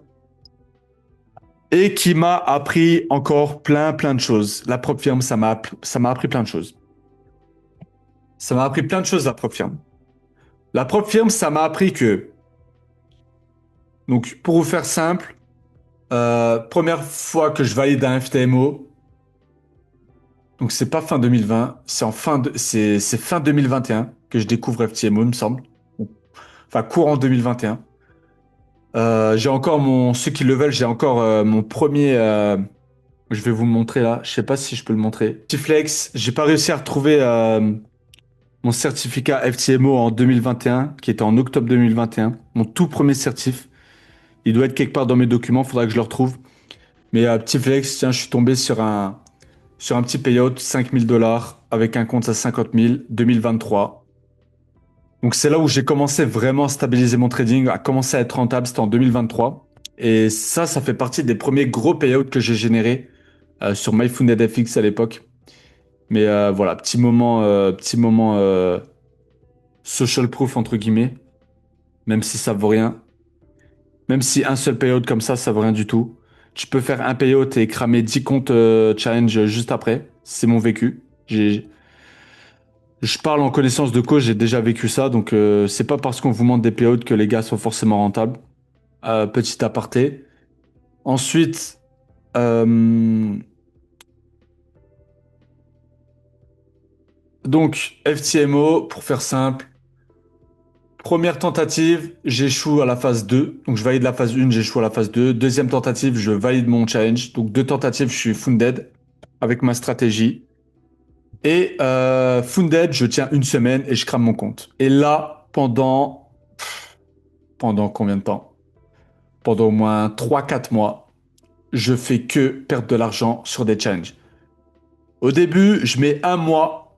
[SPEAKER 1] et qui m'a appris encore plein de choses. La propre firme, ça m'a appris plein de choses. Ça m'a appris plein de choses, la propre firme. La propre firme, ça m'a appris que, donc pour vous faire simple, première fois que je valide un FTMO, donc c'est pas fin 2020, c'est fin 2021 que je découvre FTMO, il me semble. Enfin, courant 2021. J'ai encore ceux qui le veulent, j'ai encore mon premier, je vais vous le montrer là, je sais pas si je peux le montrer. Petit flex, j'ai pas réussi à retrouver mon certificat FTMO en 2021, qui était en octobre 2021, mon tout premier certif. Il doit être quelque part dans mes documents, faudra que je le retrouve. Mais petit flex, tiens, je suis tombé sur un petit payout, 5 000 $ avec un compte à 50 000, 2023. Donc c'est là où j'ai commencé vraiment à stabiliser mon trading, à commencer à être rentable, c'était en 2023. Et ça fait partie des premiers gros payouts que j'ai générés sur MyFundedFX à l'époque. Mais voilà, petit moment social proof entre guillemets, même si ça vaut rien. Même si un seul payout comme ça vaut rien du tout. Tu peux faire un payout et cramer 10 comptes challenge juste après. C'est mon vécu. Je parle en connaissance de cause, j'ai déjà vécu ça, donc c'est pas parce qu'on vous montre des payouts que les gars sont forcément rentables. Petit aparté. Ensuite, euh, donc FTMO, pour faire simple, première tentative, j'échoue à la phase 2. Donc je valide la phase 1, j'échoue à la phase 2. Deuxième tentative, je valide mon challenge. Donc deux tentatives, je suis funded avec ma stratégie. Et funded, je tiens une semaine et je crame mon compte. Et là, pendant combien de temps? Pendant au moins 3 4 mois, je fais que perdre de l'argent sur des challenges. Au début, je mets un mois,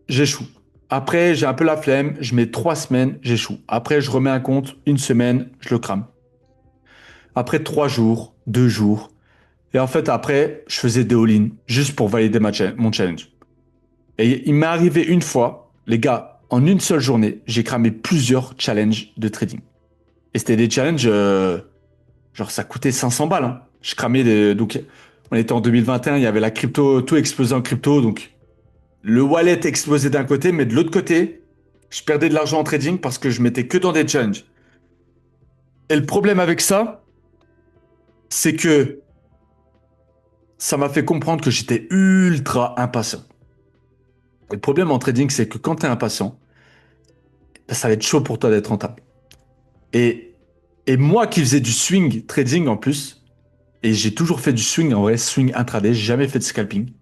[SPEAKER 1] j'échoue. Après, j'ai un peu la flemme, je mets 3 semaines, j'échoue. Après, je remets un compte, une semaine, je le crame. Après 3 jours, 2 jours. Et en fait, après, je faisais des all-in juste pour valider mon challenge. Et il m'est arrivé une fois, les gars, en une seule journée, j'ai cramé plusieurs challenges de trading. Et c'était des challenges, genre ça coûtait 500 balles. Hein. Je cramais donc, on était en 2021, il y avait la crypto, tout explosé en crypto. Donc, le wallet explosait d'un côté, mais de l'autre côté, je perdais de l'argent en trading parce que je mettais que dans des challenges. Et le problème avec ça, c'est que ça m'a fait comprendre que j'étais ultra impatient. Et le problème en trading, c'est que quand tu es impatient, ben, ça va être chaud pour toi d'être rentable. Et, et moi qui faisais du swing trading en plus, et j'ai toujours fait du swing en vrai, swing intraday, j'ai jamais fait de scalping.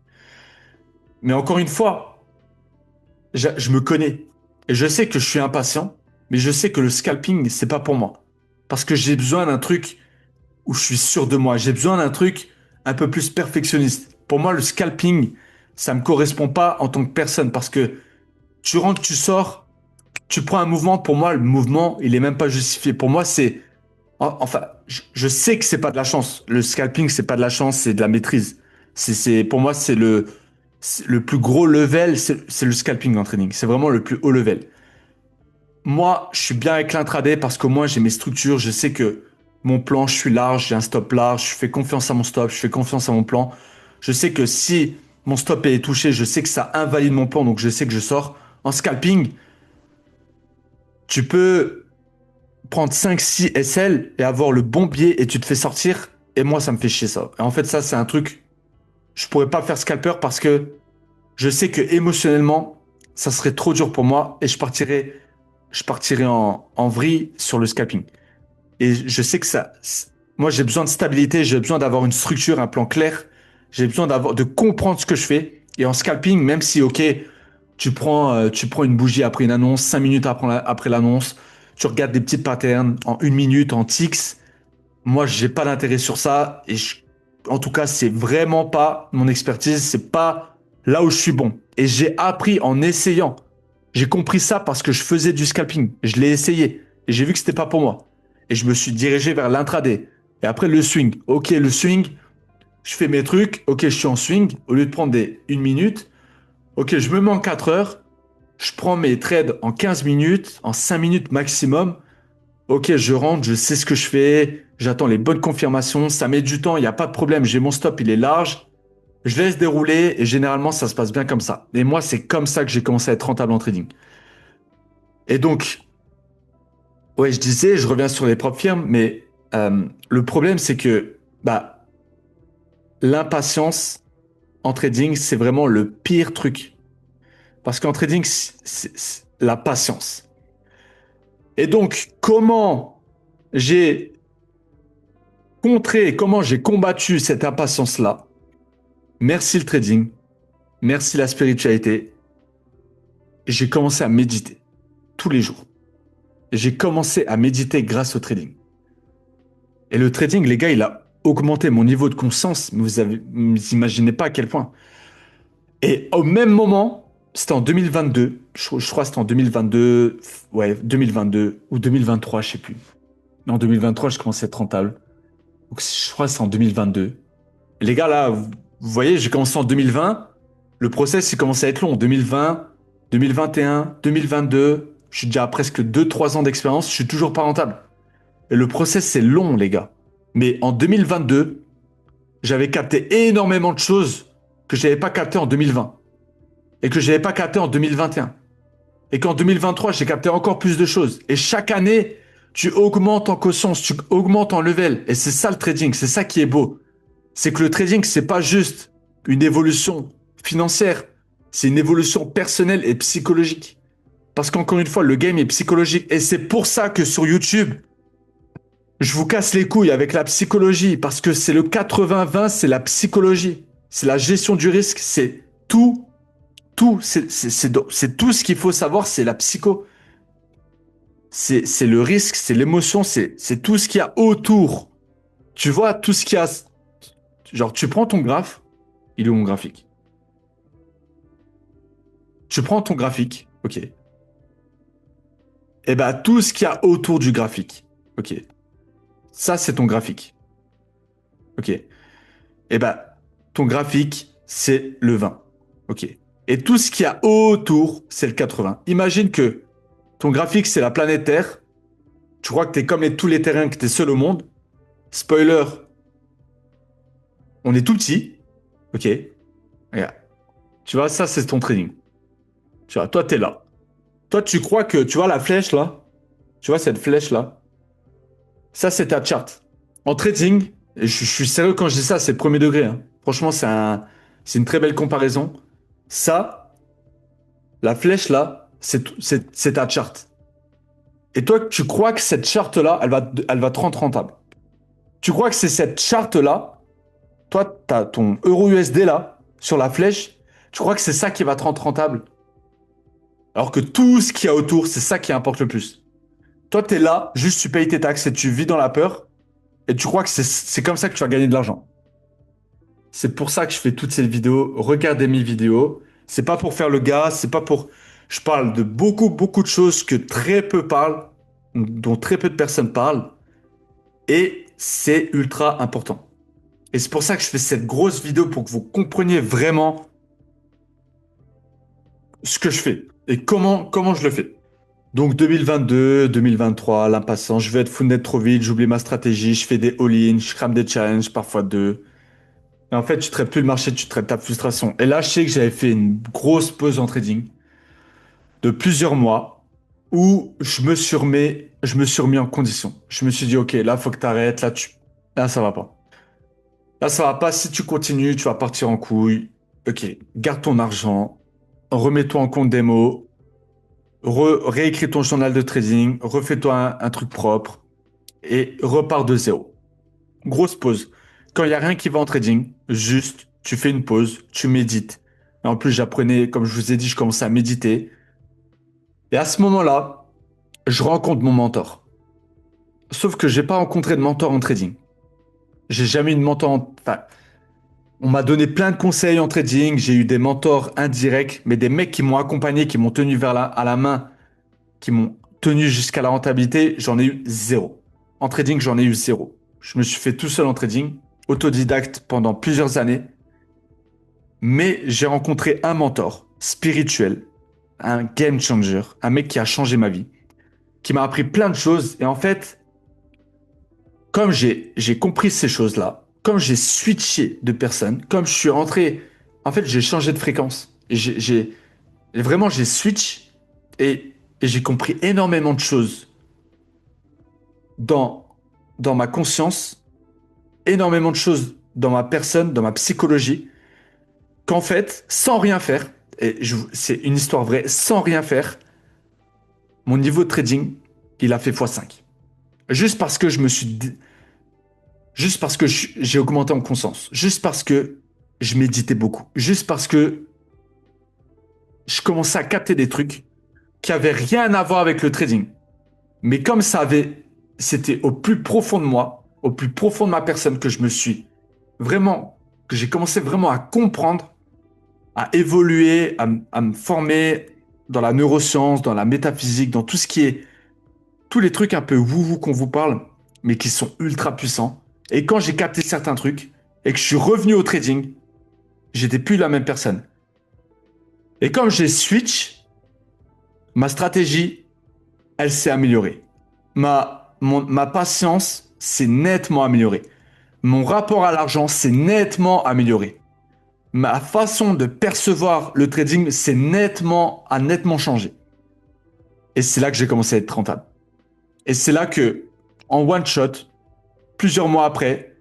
[SPEAKER 1] Mais encore une fois, je me connais. Et je sais que je suis impatient, mais je sais que le scalping, c'est pas pour moi. Parce que j'ai besoin d'un truc où je suis sûr de moi. J'ai besoin d'un truc un peu plus perfectionniste. Pour moi, le scalping, ça me correspond pas en tant que personne parce que tu rentres, tu sors, tu prends un mouvement. Pour moi, le mouvement, il est même pas justifié. Pour moi, enfin, je sais que c'est pas de la chance. Le scalping, c'est pas de la chance, c'est de la maîtrise. Pour moi, c'est le plus gros level, c'est le scalping en trading. C'est vraiment le plus haut level. Moi, je suis bien avec l'intraday parce qu'au moins j'ai mes structures, je sais que mon plan, je suis large, j'ai un stop large, je fais confiance à mon stop, je fais confiance à mon plan. Je sais que si mon stop est touché, je sais que ça invalide mon plan, donc je sais que je sors. En scalping, tu peux prendre 5 6 SL et avoir le bon biais et tu te fais sortir. Et moi, ça me fait chier ça. Et en fait, ça, c'est un truc, je pourrais pas faire scalper parce que je sais que émotionnellement, ça serait trop dur pour moi et je partirais en vrille sur le scalping. Et je sais que moi, j'ai besoin de stabilité, j'ai besoin d'avoir une structure, un plan clair. J'ai besoin de comprendre ce que je fais. Et en scalping, même si, ok, tu prends une bougie après une annonce, 5 minutes après l'annonce, tu regardes des petites patterns en 1 minute, en ticks. Moi, j'ai pas d'intérêt sur ça. En tout cas, c'est vraiment pas mon expertise. C'est pas là où je suis bon. Et j'ai appris en essayant. J'ai compris ça parce que je faisais du scalping. Je l'ai essayé. Et j'ai vu que c'était pas pour moi. Et je me suis dirigé vers l'intraday. Et après, le swing. Ok, le swing, je fais mes trucs. Ok, je suis en swing. Au lieu de prendre des 1 minute, ok, je me mets en 4 heures. Je prends mes trades en 15 minutes, en 5 minutes maximum. Ok, je rentre, je sais ce que je fais, j'attends les bonnes confirmations, ça met du temps, il n'y a pas de problème, j'ai mon stop, il est large, je laisse dérouler et généralement ça se passe bien comme ça. Et moi, c'est comme ça que j'ai commencé à être rentable en trading. Et donc, ouais, je disais, je reviens sur les propres firmes, mais le problème, c'est que bah, l'impatience en trading, c'est vraiment le pire truc. Parce qu'en trading, c'est la patience. Et donc, comment j'ai contré, comment j'ai combattu cette impatience-là? Merci le trading, merci la spiritualité. J'ai commencé à méditer tous les jours. J'ai commencé à méditer grâce au trading. Et le trading, les gars, il a augmenté mon niveau de conscience, mais vous imaginez pas à quel point. Et au même moment, c'était en 2022, je crois que c'était en 2022, ouais, 2022 ou 2023, je sais plus. En 2023, je commençais à être rentable. Donc je crois que c'est en 2022. Et les gars, là, vous voyez, j'ai commencé en 2020. Le process, il commence à être long. 2020, 2021, 2022. Je suis déjà à presque 2, 3 ans d'expérience. Je suis toujours pas rentable. Et le process, c'est long, les gars. Mais en 2022, j'avais capté énormément de choses que je n'avais pas capté en 2020. Et que je n'avais pas capté en 2021. Et qu'en 2023, j'ai capté encore plus de choses. Et chaque année, tu augmentes en conscience, tu augmentes en level. Et c'est ça le trading, c'est ça qui est beau. C'est que le trading, c'est pas juste une évolution financière, c'est une évolution personnelle et psychologique. Parce qu'encore une fois, le game est psychologique. Et c'est pour ça que sur YouTube, je vous casse les couilles avec la psychologie. Parce que c'est le 80-20, c'est la psychologie. C'est la gestion du risque. C'est c'est tout ce qu'il faut savoir, c'est la psycho. C'est le risque, c'est l'émotion, c'est tout ce qu'il y a autour. Tu vois, tout ce qu'il y a. Genre, tu prends ton graphe, il est où mon graphique? Tu prends ton graphique, ok. Et bah, tout ce qu'il y a autour du graphique, ok. Ça, c'est ton graphique, ok. Et bah, ton graphique, c'est le 20, ok. Et tout ce qu'il y a autour, c'est le 80. Imagine que ton graphique, c'est la planète Terre. Tu crois que t'es comme tous les terrains, que t'es seul au monde. Spoiler, on est tout petit, ok. Regarde. Tu vois, ça, c'est ton trading. Tu vois, toi, t'es là. Toi, tu crois que, tu vois la flèche là? Tu vois cette flèche là? Ça, c'est ta charte. En trading, et je suis sérieux quand je dis ça, c'est premier degré, hein. Franchement, c'est une très belle comparaison. Ça, la flèche là, c'est ta charte. Et toi, tu crois que cette charte-là, elle va te rendre rentable. Tu crois que c'est cette charte-là, toi, tu as ton euro USD là, sur la flèche, tu crois que c'est ça qui va te rendre rentable. Alors que tout ce qu'il y a autour, c'est ça qui importe le plus. Toi, tu es là, juste tu payes tes taxes et tu vis dans la peur, et tu crois que c'est comme ça que tu vas gagner de l'argent. C'est pour ça que je fais toutes ces vidéos. Regardez mes vidéos. C'est pas pour faire le gars, c'est pas pour. Je parle de beaucoup, beaucoup de choses que très peu parlent, dont très peu de personnes parlent, et c'est ultra important. Et c'est pour ça que je fais cette grosse vidéo pour que vous compreniez vraiment ce que je fais et comment je le fais. Donc 2022, 2023, l'impatience, je veux être funded trop vite, j'oublie ma stratégie, je fais des all-in, je crame des challenges, parfois deux. Et en fait, tu traites plus le marché, tu traites ta frustration. Et là, je sais que j'avais fait une grosse pause en trading de plusieurs mois où je me suis remis en condition. Je me suis dit, OK, là, faut que tu arrêtes, là, ça va pas. Là, ça va pas. Si tu continues, tu vas partir en couille. OK, garde ton argent, remets-toi en compte démo, réécris ton journal de trading, refais-toi un truc propre et repars de zéro. Grosse pause. Quand il n'y a rien qui va en trading, juste tu fais une pause, tu médites. Et en plus, j'apprenais, comme je vous ai dit, je commençais à méditer. Et à ce moment-là, je rencontre mon mentor. Sauf que j'ai pas rencontré de mentor en trading. J'ai jamais eu de mentor enfin, on m'a donné plein de conseils en trading. J'ai eu des mentors indirects, mais des mecs qui m'ont accompagné, qui m'ont tenu à la main, qui m'ont tenu jusqu'à la rentabilité, j'en ai eu zéro. En trading, j'en ai eu zéro. Je me suis fait tout seul en trading, autodidacte pendant plusieurs années. Mais j'ai rencontré un mentor spirituel, un game changer, un mec qui a changé ma vie, qui m'a appris plein de choses. Et en fait, comme j'ai compris ces choses-là, comme j'ai switché de personne, comme je suis rentré, en fait, j'ai changé de fréquence. Et vraiment, j'ai switch et j'ai compris énormément de choses dans, dans ma conscience, énormément de choses dans ma personne, dans ma psychologie, qu'en fait, sans rien faire, c'est une histoire vraie, sans rien faire, mon niveau de trading, il a fait x5. Juste parce que je me suis juste parce que j'ai augmenté en conscience, juste parce que je méditais beaucoup, juste parce que je commençais à capter des trucs qui avaient rien à voir avec le trading. Mais comme c'était au plus profond de moi, au plus profond de ma personne que je me suis vraiment, que j'ai commencé vraiment à comprendre, à évoluer, à me former dans la neuroscience, dans la métaphysique, dans tout ce qui est, tous les trucs un peu wouhou qu'on vous parle, mais qui sont ultra puissants. Et quand j'ai capté certains trucs et que je suis revenu au trading, j'étais plus la même personne. Et comme j'ai switch, ma stratégie, elle s'est améliorée. Ma patience s'est nettement améliorée. Mon rapport à l'argent s'est nettement amélioré. Ma façon de percevoir le trading a nettement changé. Et c'est là que j'ai commencé à être rentable. Et c'est là que, en one shot, plusieurs mois après,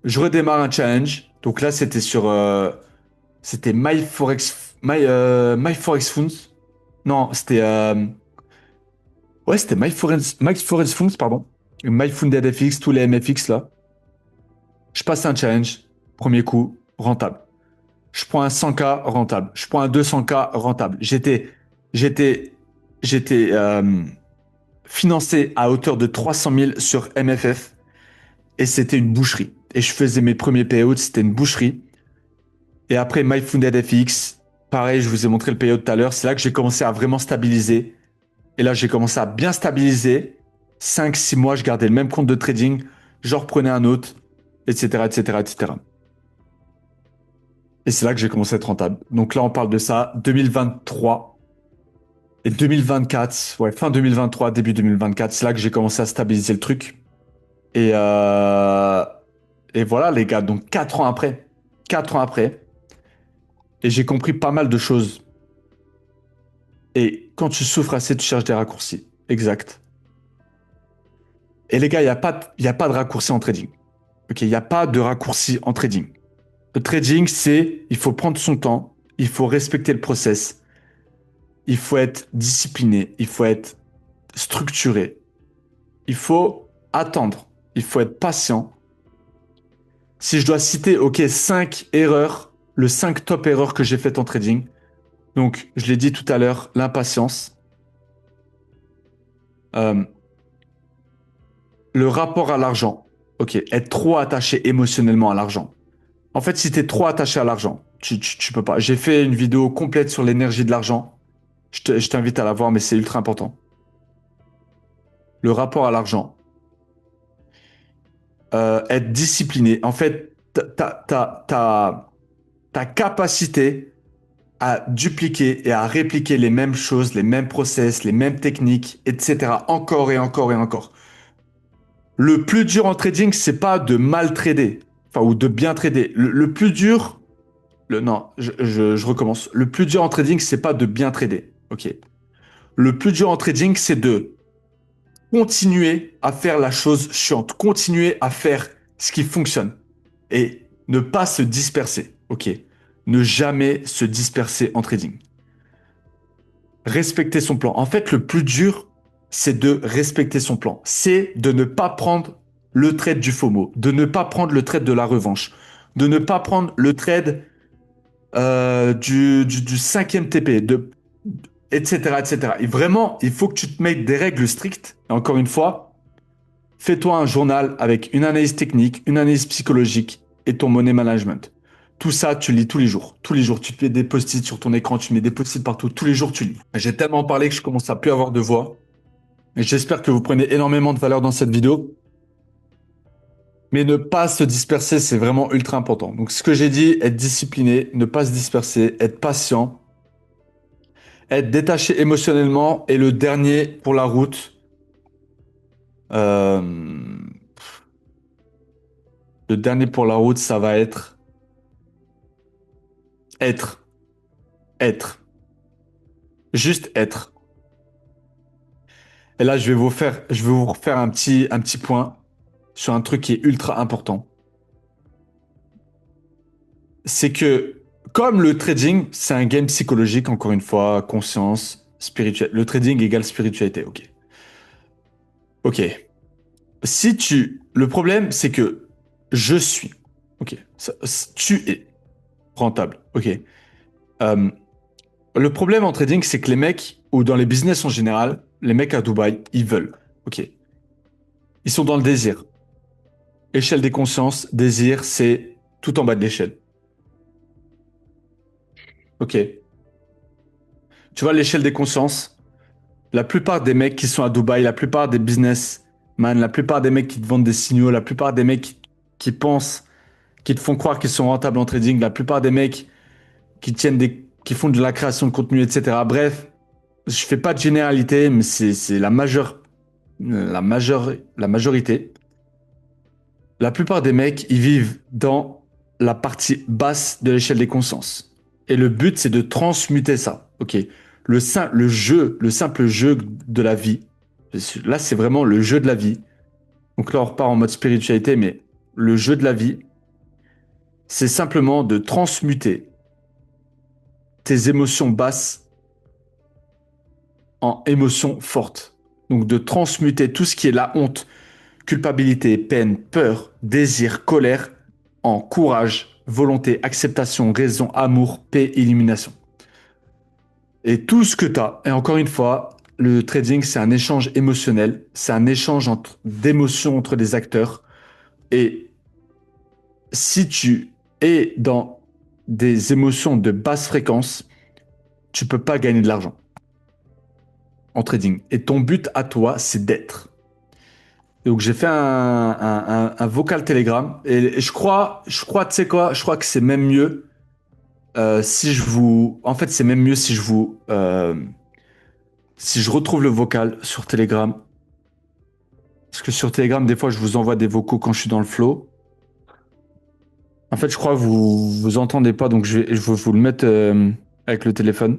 [SPEAKER 1] je redémarre un challenge. Donc là, c'était My Forex Funds. Non, c'était My Forex Funds, pardon. My Funded FX, tous les MFX là. Je passe un challenge, premier coup, rentable. Je prends un 100K rentable. Je prends un 200K rentable. J'étais, j'étais financé à hauteur de 300 000 sur MFF et c'était une boucherie. Et je faisais mes premiers payouts, c'était une boucherie. Et après MyFunded FX, pareil, je vous ai montré le payout tout à l'heure. C'est là que j'ai commencé à vraiment stabiliser. Et là, j'ai commencé à bien stabiliser. 5, 6 mois, je gardais le même compte de trading. J'en reprenais un autre, etc., etc., etc. Et c'est là que j'ai commencé à être rentable. Donc là, on parle de ça, 2023 et 2024. Ouais, fin 2023, début 2024. C'est là que j'ai commencé à stabiliser le truc. Et, euh, et voilà, les gars. Donc 4 ans après. 4 ans après. Et j'ai compris pas mal de choses. Et quand tu souffres assez, tu cherches des raccourcis. Exact. Et les gars, il y a pas de raccourci en trading. Ok, il n'y a pas de raccourci en trading. Le trading, il faut prendre son temps, il faut respecter le process, il faut être discipliné, il faut être structuré, il faut attendre, il faut être patient. Si je dois citer, ok, 5 erreurs, le 5 top erreurs que j'ai faites en trading. Donc, je l'ai dit tout à l'heure, l'impatience, euh, le rapport à l'argent. Ok, être trop attaché émotionnellement à l'argent. En fait, si tu es trop attaché à l'argent, tu peux pas. J'ai fait une vidéo complète sur l'énergie de l'argent. Je t'invite à la voir, mais c'est ultra important. Le rapport à l'argent. Être discipliné. En fait, ta capacité à dupliquer et à répliquer les mêmes choses, les mêmes process, les mêmes techniques, etc. Encore et encore et encore. Le plus dur en trading, c'est pas de mal trader, enfin, ou de bien trader. Le plus dur, non, je recommence. Le plus dur en trading, c'est pas de bien trader. Ok. Le plus dur en trading, c'est de continuer à faire la chose chiante, continuer à faire ce qui fonctionne et ne pas se disperser. Ok. Ne jamais se disperser en trading. Respecter son plan. En fait, le plus dur, c'est de respecter son plan. C'est de ne pas prendre le trait du FOMO, de ne pas prendre le trait de la revanche, de ne pas prendre le trade du cinquième TP, etc., etc. Et vraiment, il faut que tu te mettes des règles strictes. Et encore une fois, fais-toi un journal avec une analyse technique, une analyse psychologique et ton money management. Tout ça, tu lis tous les jours. Tous les jours, tu te mets des post-it sur ton écran, tu mets des post-it partout. Tous les jours, tu lis. J'ai tellement parlé que je commence à plus avoir de voix. Et j'espère que vous prenez énormément de valeur dans cette vidéo. Mais ne pas se disperser, c'est vraiment ultra important. Donc, ce que j'ai dit, être discipliné, ne pas se disperser, être patient, être détaché émotionnellement. Et le dernier pour la route, euh, le dernier pour la route, ça va être, être, juste être. Et là, je vais vous refaire un petit point sur un truc qui est ultra important. C'est que, comme le trading, c'est un game psychologique, encore une fois, conscience, spirituel. Le trading égale spiritualité, ok. Ok. Le problème, c'est que je suis. Ok. Tu es rentable. Ok. Euh, le problème en trading, c'est que les mecs, ou dans les business en général, les mecs à Dubaï, ils veulent. Ok. Ils sont dans le désir. Échelle des consciences, désir, c'est tout en bas de l'échelle. Ok. Tu vois l'échelle des consciences? La plupart des mecs qui sont à Dubaï, la plupart des businessmen, la plupart des mecs qui te vendent des signaux, la plupart des mecs qui pensent, qui te font croire qu'ils sont rentables en trading, la plupart des mecs qui font de la création de contenu, etc. Bref, je fais pas de généralité, mais c'est la majorité. La plupart des mecs, ils vivent dans la partie basse de l'échelle des consciences. Et le but, c'est de transmuter ça. Ok. Le simple jeu de la vie. Là, c'est vraiment le jeu de la vie. Donc là, on repart en mode spiritualité, mais le jeu de la vie, c'est simplement de transmuter tes émotions basses en émotions fortes. Donc de transmuter tout ce qui est la honte, culpabilité, peine, peur, désir, colère en courage, volonté, acceptation, raison, amour, paix, illumination. Et tout ce que tu as, et encore une fois, le trading, c'est un échange émotionnel, c'est un échange d'émotions entre des acteurs. Et si tu es dans des émotions de basse fréquence, tu peux pas gagner de l'argent en trading. Et ton but à toi, c'est d'être. Donc j'ai fait un vocal Telegram et je crois, tu sais quoi, je crois que c'est même mieux si je vous, en fait c'est même mieux si je vous, si je retrouve le vocal sur Telegram, parce que sur Telegram des fois je vous envoie des vocaux quand je suis dans le flow. En fait je crois que vous entendez pas donc je vais vous le mettre avec le téléphone.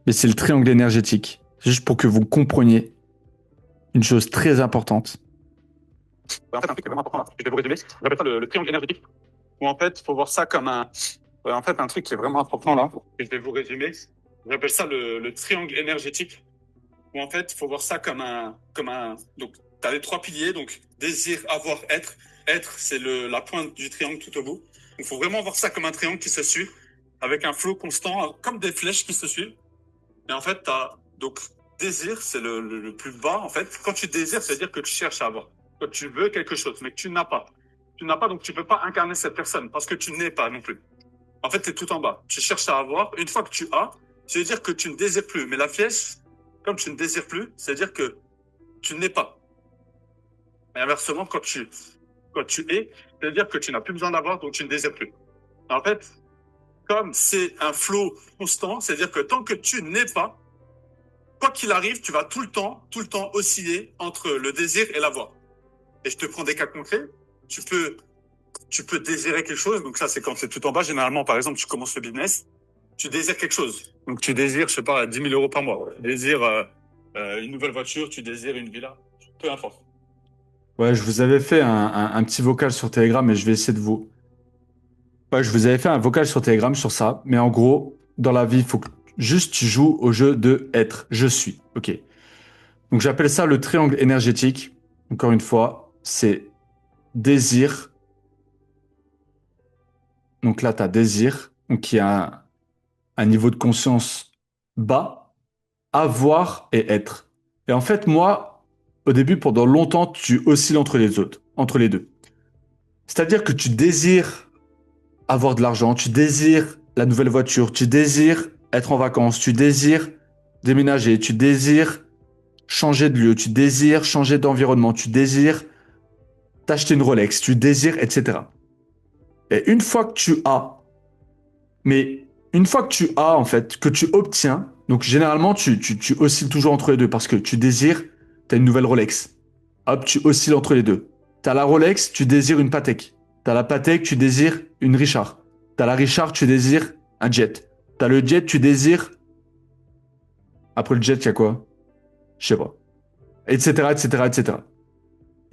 [SPEAKER 1] Mais c'est le triangle énergétique, juste pour que vous compreniez une chose très importante.
[SPEAKER 2] En fait, un truc qui est vraiment important là, je vais vous résumer. J'appelle ça le triangle énergétique, où en fait, il faut voir ça comme en fait, un truc qui est vraiment important là, et je vais vous résumer. J'appelle ça le triangle énergétique, où en fait, il faut voir ça donc, tu as les trois piliers, donc désir, avoir, être. Être, c'est la pointe du triangle tout au bout. Donc, il faut vraiment voir ça comme un triangle qui se suit, avec un flot constant, comme des flèches qui se suivent. Et en fait, donc, désir, c'est le plus bas. En fait, quand tu désires, c'est-à-dire que tu cherches à avoir. Quand tu veux quelque chose, mais que tu n'as pas. Tu n'as pas, donc tu ne peux pas incarner cette personne parce que tu n'es pas non plus. En fait, tu es tout en bas. Tu cherches à avoir. Une fois que tu as, ça veut dire que tu ne désires plus. Mais la flèche, comme tu ne désires plus, c'est-à-dire que tu n'es pas. Et inversement, quand tu es, c'est-à-dire que tu n'as plus besoin d'avoir, donc tu ne désires plus. En fait, comme c'est un flot constant, c'est-à-dire que tant que tu n'es pas, quoi qu'il arrive, tu vas tout le temps osciller entre le désir et l'avoir. Et je te prends des cas concrets. Tu peux désirer quelque chose. Donc ça, c'est quand c'est tout en bas. Généralement, par exemple, tu commences le business, tu désires quelque chose. Donc tu désires, je sais pas, 10 000 euros par mois. Tu désires une nouvelle voiture, tu désires une villa. Peu importe.
[SPEAKER 1] Ouais, je vous avais fait un petit vocal sur Telegram, mais je vais essayer de vous. Ouais, je vous avais fait un vocal sur Telegram sur ça, mais en gros, dans la vie, il faut que juste tu joues au jeu de être, je suis. Ok. Donc j'appelle ça le triangle énergétique. Encore une fois, c'est désir. Donc là, tu as désir, donc qui a un niveau de conscience bas, avoir et être. Et en fait, moi, au début, pendant longtemps, tu oscilles entre les autres, entre les deux. C'est-à-dire que tu désires avoir de l'argent, tu désires la nouvelle voiture, tu désires être en vacances, tu désires déménager, tu désires changer de lieu, tu désires changer d'environnement, tu désires t'acheter une Rolex, tu désires, etc. Et une fois que tu as, mais une fois que tu as, en fait, que tu obtiens, donc généralement, tu oscilles toujours entre les deux parce que tu désires, tu as une nouvelle Rolex. Hop, tu oscilles entre les deux. Tu as la Rolex, tu désires une Patek. Tu as la Patek, tu désires une Richard. Tu as la Richard, tu désires un jet. Tu as le jet, tu désires. Après le jet, il y a quoi? Je sais pas. Etc., etc., etc. Et cetera.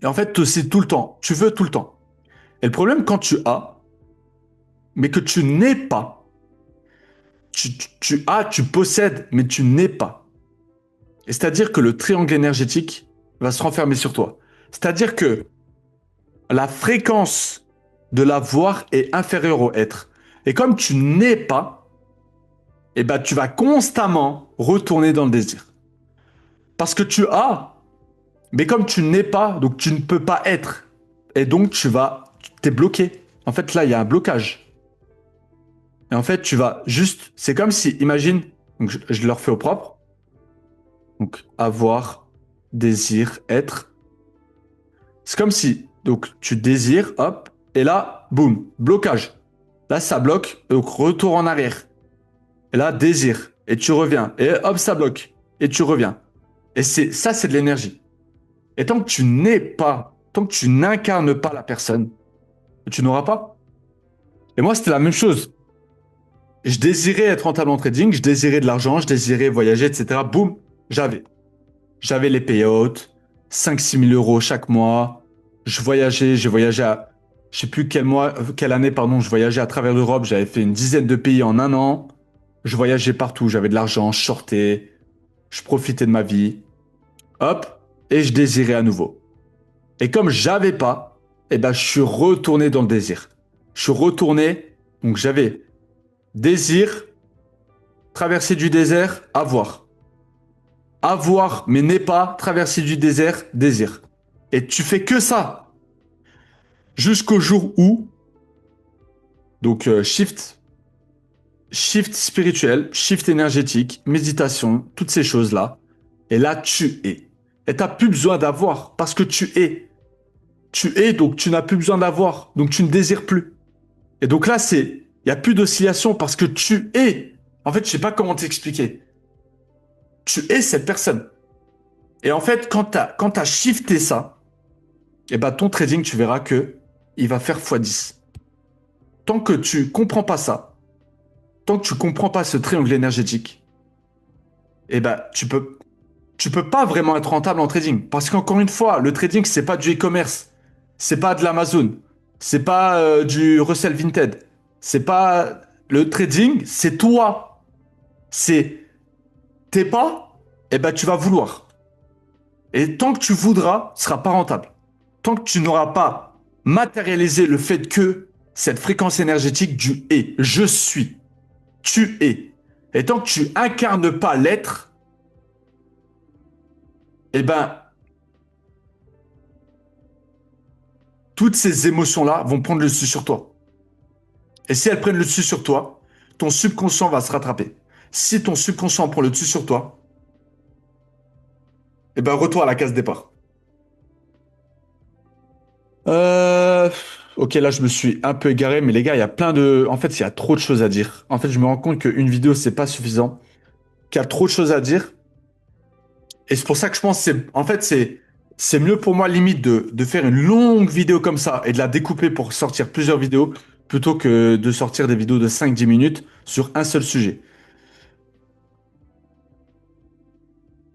[SPEAKER 1] Et en fait, tu oscilles tout le temps. Tu veux tout le temps. Et le problème, quand tu as, mais que tu n'es pas, tu as, tu possèdes, mais tu n'es pas. Et c'est-à-dire que le triangle énergétique va se renfermer sur toi. C'est-à-dire que la fréquence de l'avoir est inférieure au être. Et comme tu n'es pas, eh ben, tu vas constamment retourner dans le désir. Parce que tu as, mais comme tu n'es pas, donc tu ne peux pas être. Et donc t'es bloqué. En fait, là, il y a un blocage. Et en fait, tu vas juste, c'est comme si, imagine, donc je le refais au propre. Donc, avoir, désir, être. C'est comme si, donc, tu désires, hop, et là, boum, blocage. Là, ça bloque, donc retour en arrière. Et là, désir, et tu reviens. Et hop, ça bloque, et tu reviens. Et c'est de l'énergie. Et tant que tu n'es pas, tant que tu n'incarnes pas la personne, tu n'auras pas. Et moi, c'était la même chose. Je désirais être rentable en trading, je désirais de l'argent, je désirais voyager, etc. Boum, j'avais. J'avais les payouts, 5 000 à 6 000 € chaque mois. J'ai voyagé à, je sais plus quel mois, quelle année, pardon, je voyageais à travers l'Europe, j'avais fait une dizaine de pays en un an. Je voyageais partout, j'avais de l'argent, je sortais, je profitais de ma vie. Hop, et je désirais à nouveau. Et comme j'avais pas, eh ben, je suis retourné dans le désir. Je suis retourné, donc j'avais désir, traverser du désert, avoir. Avoir, mais n'est pas, traverser du désert, désir. Et tu fais que ça. Jusqu'au jour où, donc shift spirituel, shift énergétique, méditation, toutes ces choses-là. Et là, tu es. Et tu n'as plus besoin d'avoir parce que tu es. Tu es, donc tu n'as plus besoin d'avoir. Donc tu ne désires plus. Et donc là, il n'y a plus d'oscillation parce que tu es. En fait, je ne sais pas comment t'expliquer. Tu es cette personne. Et en fait, quand tu as shifté ça, et ben ton trading, tu verras que il va faire x10. Tant que tu comprends pas ça, tant que tu comprends pas ce triangle énergétique, eh ben tu peux pas vraiment être rentable en trading. Parce qu'encore une fois, le trading, c'est pas du e-commerce, c'est pas de l'Amazon, c'est pas du Russell Vinted, c'est pas le trading, c'est toi. C'est t'es pas, eh ben tu vas vouloir. Et tant que tu voudras, ce sera pas rentable. Tant que tu n'auras pas matérialisé le fait que cette fréquence énergétique du et, je suis, tu es. Et tant que tu incarnes pas l'être, eh ben, toutes ces émotions-là vont prendre le dessus sur toi. Et si elles prennent le dessus sur toi, ton subconscient va se rattraper. Si ton subconscient prend le dessus sur toi, eh ben, retour à la case départ. Euh... Ok, là, je me suis un peu égaré, mais les gars, il y a plein de... En fait, il y a trop de choses à dire. En fait, je me rends compte qu'une vidéo, c'est pas suffisant. Qu'il y a trop de choses à dire. Et c'est pour ça que je pense que c'est mieux pour moi, limite, de faire une longue vidéo comme ça et de la découper pour sortir plusieurs vidéos plutôt que de sortir des vidéos de 5 10 minutes sur un seul sujet.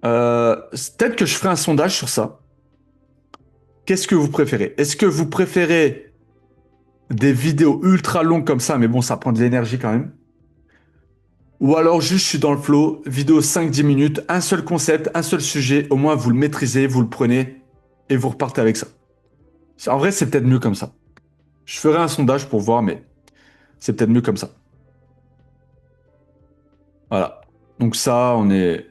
[SPEAKER 1] Peut-être que je ferai un sondage sur ça. Qu'est-ce que vous préférez? Est-ce que vous préférez des vidéos ultra longues comme ça, mais bon, ça prend de l'énergie quand même? Ou alors juste je suis dans le flow, vidéo 5 10 minutes, un seul concept, un seul sujet, au moins vous le maîtrisez, vous le prenez. et vous repartez avec ça. En vrai, c'est peut-être mieux comme ça. Je ferai un sondage pour voir, mais c'est peut-être mieux comme ça. Voilà. Donc ça, on est...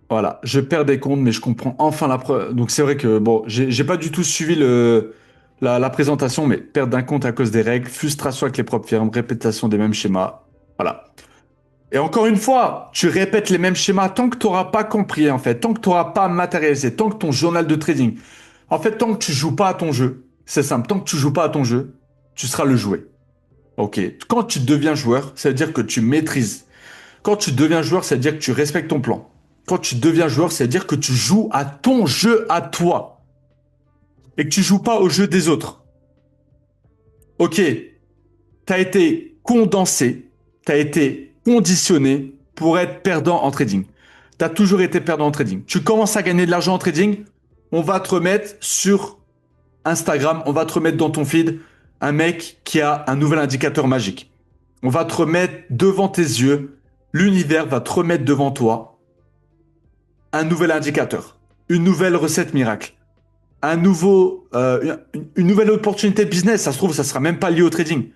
[SPEAKER 1] Voilà. Je perds des comptes, mais je comprends enfin la preuve. Donc c'est vrai que, bon, j'ai pas du tout suivi la présentation, mais perdre d'un compte à cause des règles, frustration avec les propres firmes, répétition des mêmes schémas. Voilà. Et encore une fois, tu répètes les mêmes schémas tant que tu n'auras pas compris, en fait, tant que tu n'auras pas matérialisé, tant que ton journal de trading, en fait, tant que tu joues pas à ton jeu, c'est simple, tant que tu joues pas à ton jeu, tu seras le jouet. Ok. Quand tu deviens joueur, ça veut dire que tu maîtrises. Quand tu deviens joueur, ça veut dire que tu respectes ton plan. Quand tu deviens joueur, ça veut dire que tu joues à ton jeu à toi et que tu joues pas au jeu des autres. Ok. Tu as été condensé, tu as été conditionné pour être perdant en trading. Tu as toujours été perdant en trading. Tu commences à gagner de l'argent en trading, on va te remettre sur Instagram, on va te remettre dans ton feed un mec qui a un nouvel indicateur magique. On va te remettre devant tes yeux, l'univers va te remettre devant toi un nouvel indicateur, une nouvelle recette miracle, une nouvelle opportunité de business. Ça se trouve, ça sera même pas lié au trading.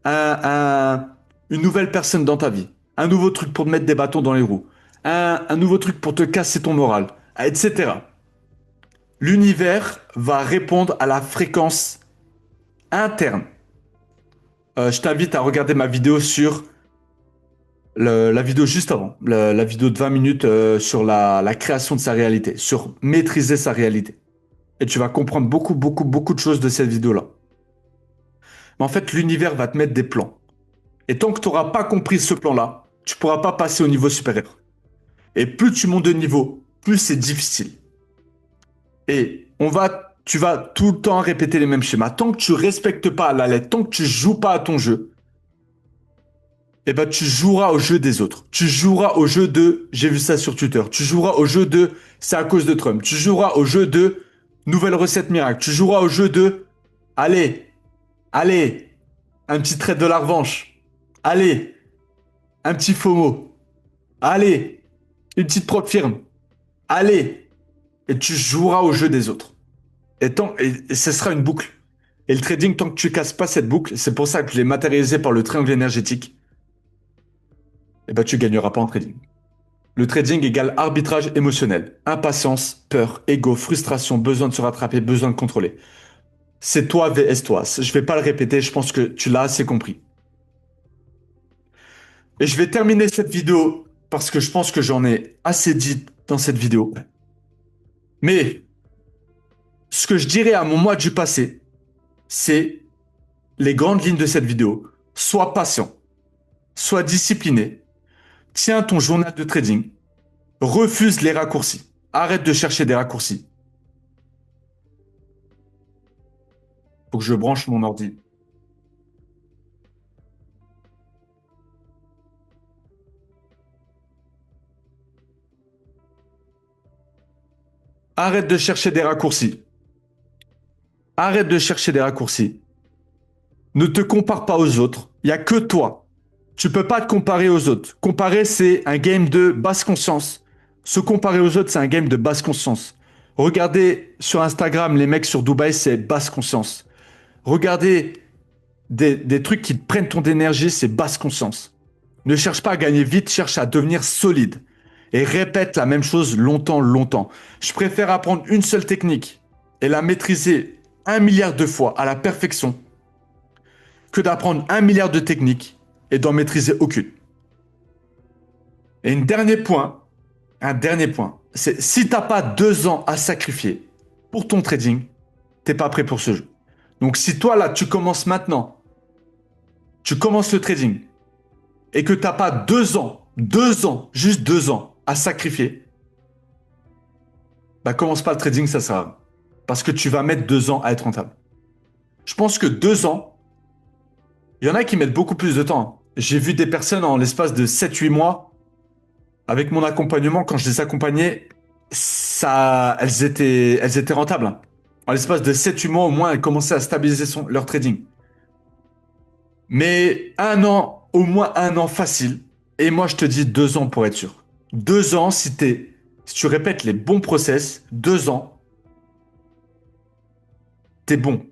[SPEAKER 1] un- un- une nouvelle personne dans ta vie, un nouveau truc pour te mettre des bâtons dans les roues, un nouveau truc pour te casser ton moral, etc. L'univers va répondre à la fréquence interne. Je t'invite à regarder ma vidéo sur la vidéo juste avant, la vidéo de 20 minutes sur la création de sa réalité, sur maîtriser sa réalité. Et tu vas comprendre beaucoup, beaucoup, beaucoup de choses de cette vidéo-là. Mais en fait, l'univers va te mettre des plans. Et tant que tu n'auras pas compris ce plan-là, tu ne pourras pas passer au niveau supérieur. Et plus tu montes de niveau, plus c'est difficile. Et tu vas tout le temps répéter les mêmes schémas. Tant que tu respectes pas la lettre, tant que tu joues pas à ton jeu, eh ben tu joueras au jeu des autres. Tu joueras au jeu de j'ai vu ça sur Twitter. Tu joueras au jeu de c'est à cause de Trump. Tu joueras au jeu de nouvelle recette miracle. Tu joueras au jeu de allez, allez, un petit trait de la revanche. Allez, un petit FOMO. Allez, une petite propre firme. Allez, et tu joueras au jeu des autres. Et ce sera une boucle. Et le trading, tant que tu casses pas cette boucle, c'est pour ça que je l'ai matérialisé par le triangle énergétique, et ben tu gagneras pas en trading. Le trading égale arbitrage émotionnel, impatience, peur, ego, frustration, besoin de se rattraper, besoin de contrôler. C'est toi vs toi. Je vais pas le répéter, je pense que tu l'as assez compris. Et je vais terminer cette vidéo parce que je pense que j'en ai assez dit dans cette vidéo. Mais ce que je dirais à mon moi du passé, c'est les grandes lignes de cette vidéo. Sois patient, sois discipliné, tiens ton journal de trading, refuse les raccourcis, arrête de chercher des raccourcis. Faut que je branche mon ordi. Arrête de chercher des raccourcis. Arrête de chercher des raccourcis. Ne te compare pas aux autres. Il n'y a que toi. Tu peux pas te comparer aux autres. Comparer, c'est un game de basse conscience. Se comparer aux autres, c'est un game de basse conscience. Regardez sur Instagram les mecs sur Dubaï, c'est basse conscience. Regardez des trucs qui te prennent ton énergie, c'est basse conscience. Ne cherche pas à gagner vite, cherche à devenir solide. Et répète la même chose longtemps, longtemps. Je préfère apprendre une seule technique et la maîtriser 1 milliard de fois à la perfection que d'apprendre 1 milliard de techniques et d'en maîtriser aucune. Et un dernier point, c'est si t'as pas 2 ans à sacrifier pour ton trading, t'es pas prêt pour ce jeu. Donc si toi là, tu commences maintenant, tu commences le trading et que t'as pas 2 ans, juste 2 ans à sacrifier, bah commence pas le trading, ça sert à rien. Parce que tu vas mettre 2 ans à être rentable. Je pense que 2 ans, il y en a qui mettent beaucoup plus de temps. J'ai vu des personnes en l'espace de 7, 8 mois, avec mon accompagnement, quand je les accompagnais, elles étaient rentables. En l'espace de 7, 8 mois, au moins, elles commençaient à stabiliser leur trading. Mais 1 an, au moins 1 an facile. Et moi, je te dis 2 ans pour être sûr. 2 ans si t'es Si tu répètes les bons process, 2 ans, t'es bon.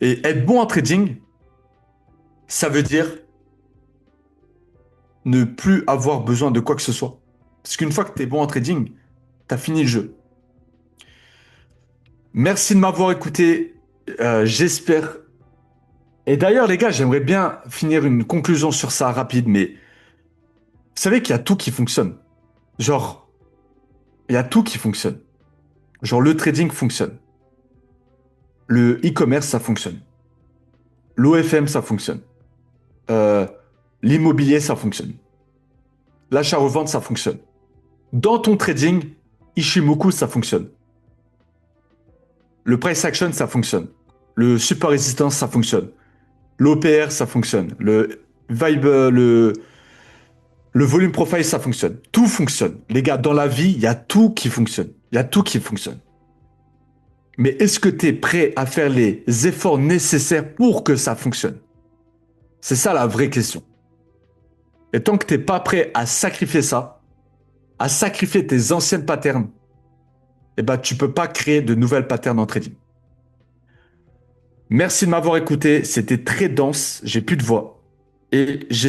[SPEAKER 1] Et être bon en trading, ça veut dire ne plus avoir besoin de quoi que ce soit. Parce qu'une fois que t'es bon en trading, t'as fini le jeu. Merci de m'avoir écouté. J'espère. Et d'ailleurs, les gars, j'aimerais bien finir une conclusion sur ça rapide, mais vous savez qu'il y a tout qui fonctionne. Genre, il y a tout qui fonctionne. Genre, le trading fonctionne. Le e-commerce, ça fonctionne. L'OFM, ça fonctionne. Euh, L'immobilier, ça fonctionne. L'achat-revente, ça fonctionne. Dans ton trading, Ishimoku, ça fonctionne. Le price action, ça fonctionne. Le support résistance, ça fonctionne. L'OPR, ça fonctionne. Le vibe, le volume profile, ça fonctionne. Tout fonctionne. Les gars, dans la vie, il y a tout qui fonctionne. Il y a tout qui fonctionne. Mais est-ce que tu es prêt à faire les efforts nécessaires pour que ça fonctionne? C'est ça la vraie question. Et tant que tu n'es pas prêt à sacrifier ça, à sacrifier tes anciennes patterns, eh ben, tu peux pas créer de nouvelles patterns en trading. Merci de m'avoir écouté. C'était très dense. J'ai plus de voix. Et j'espère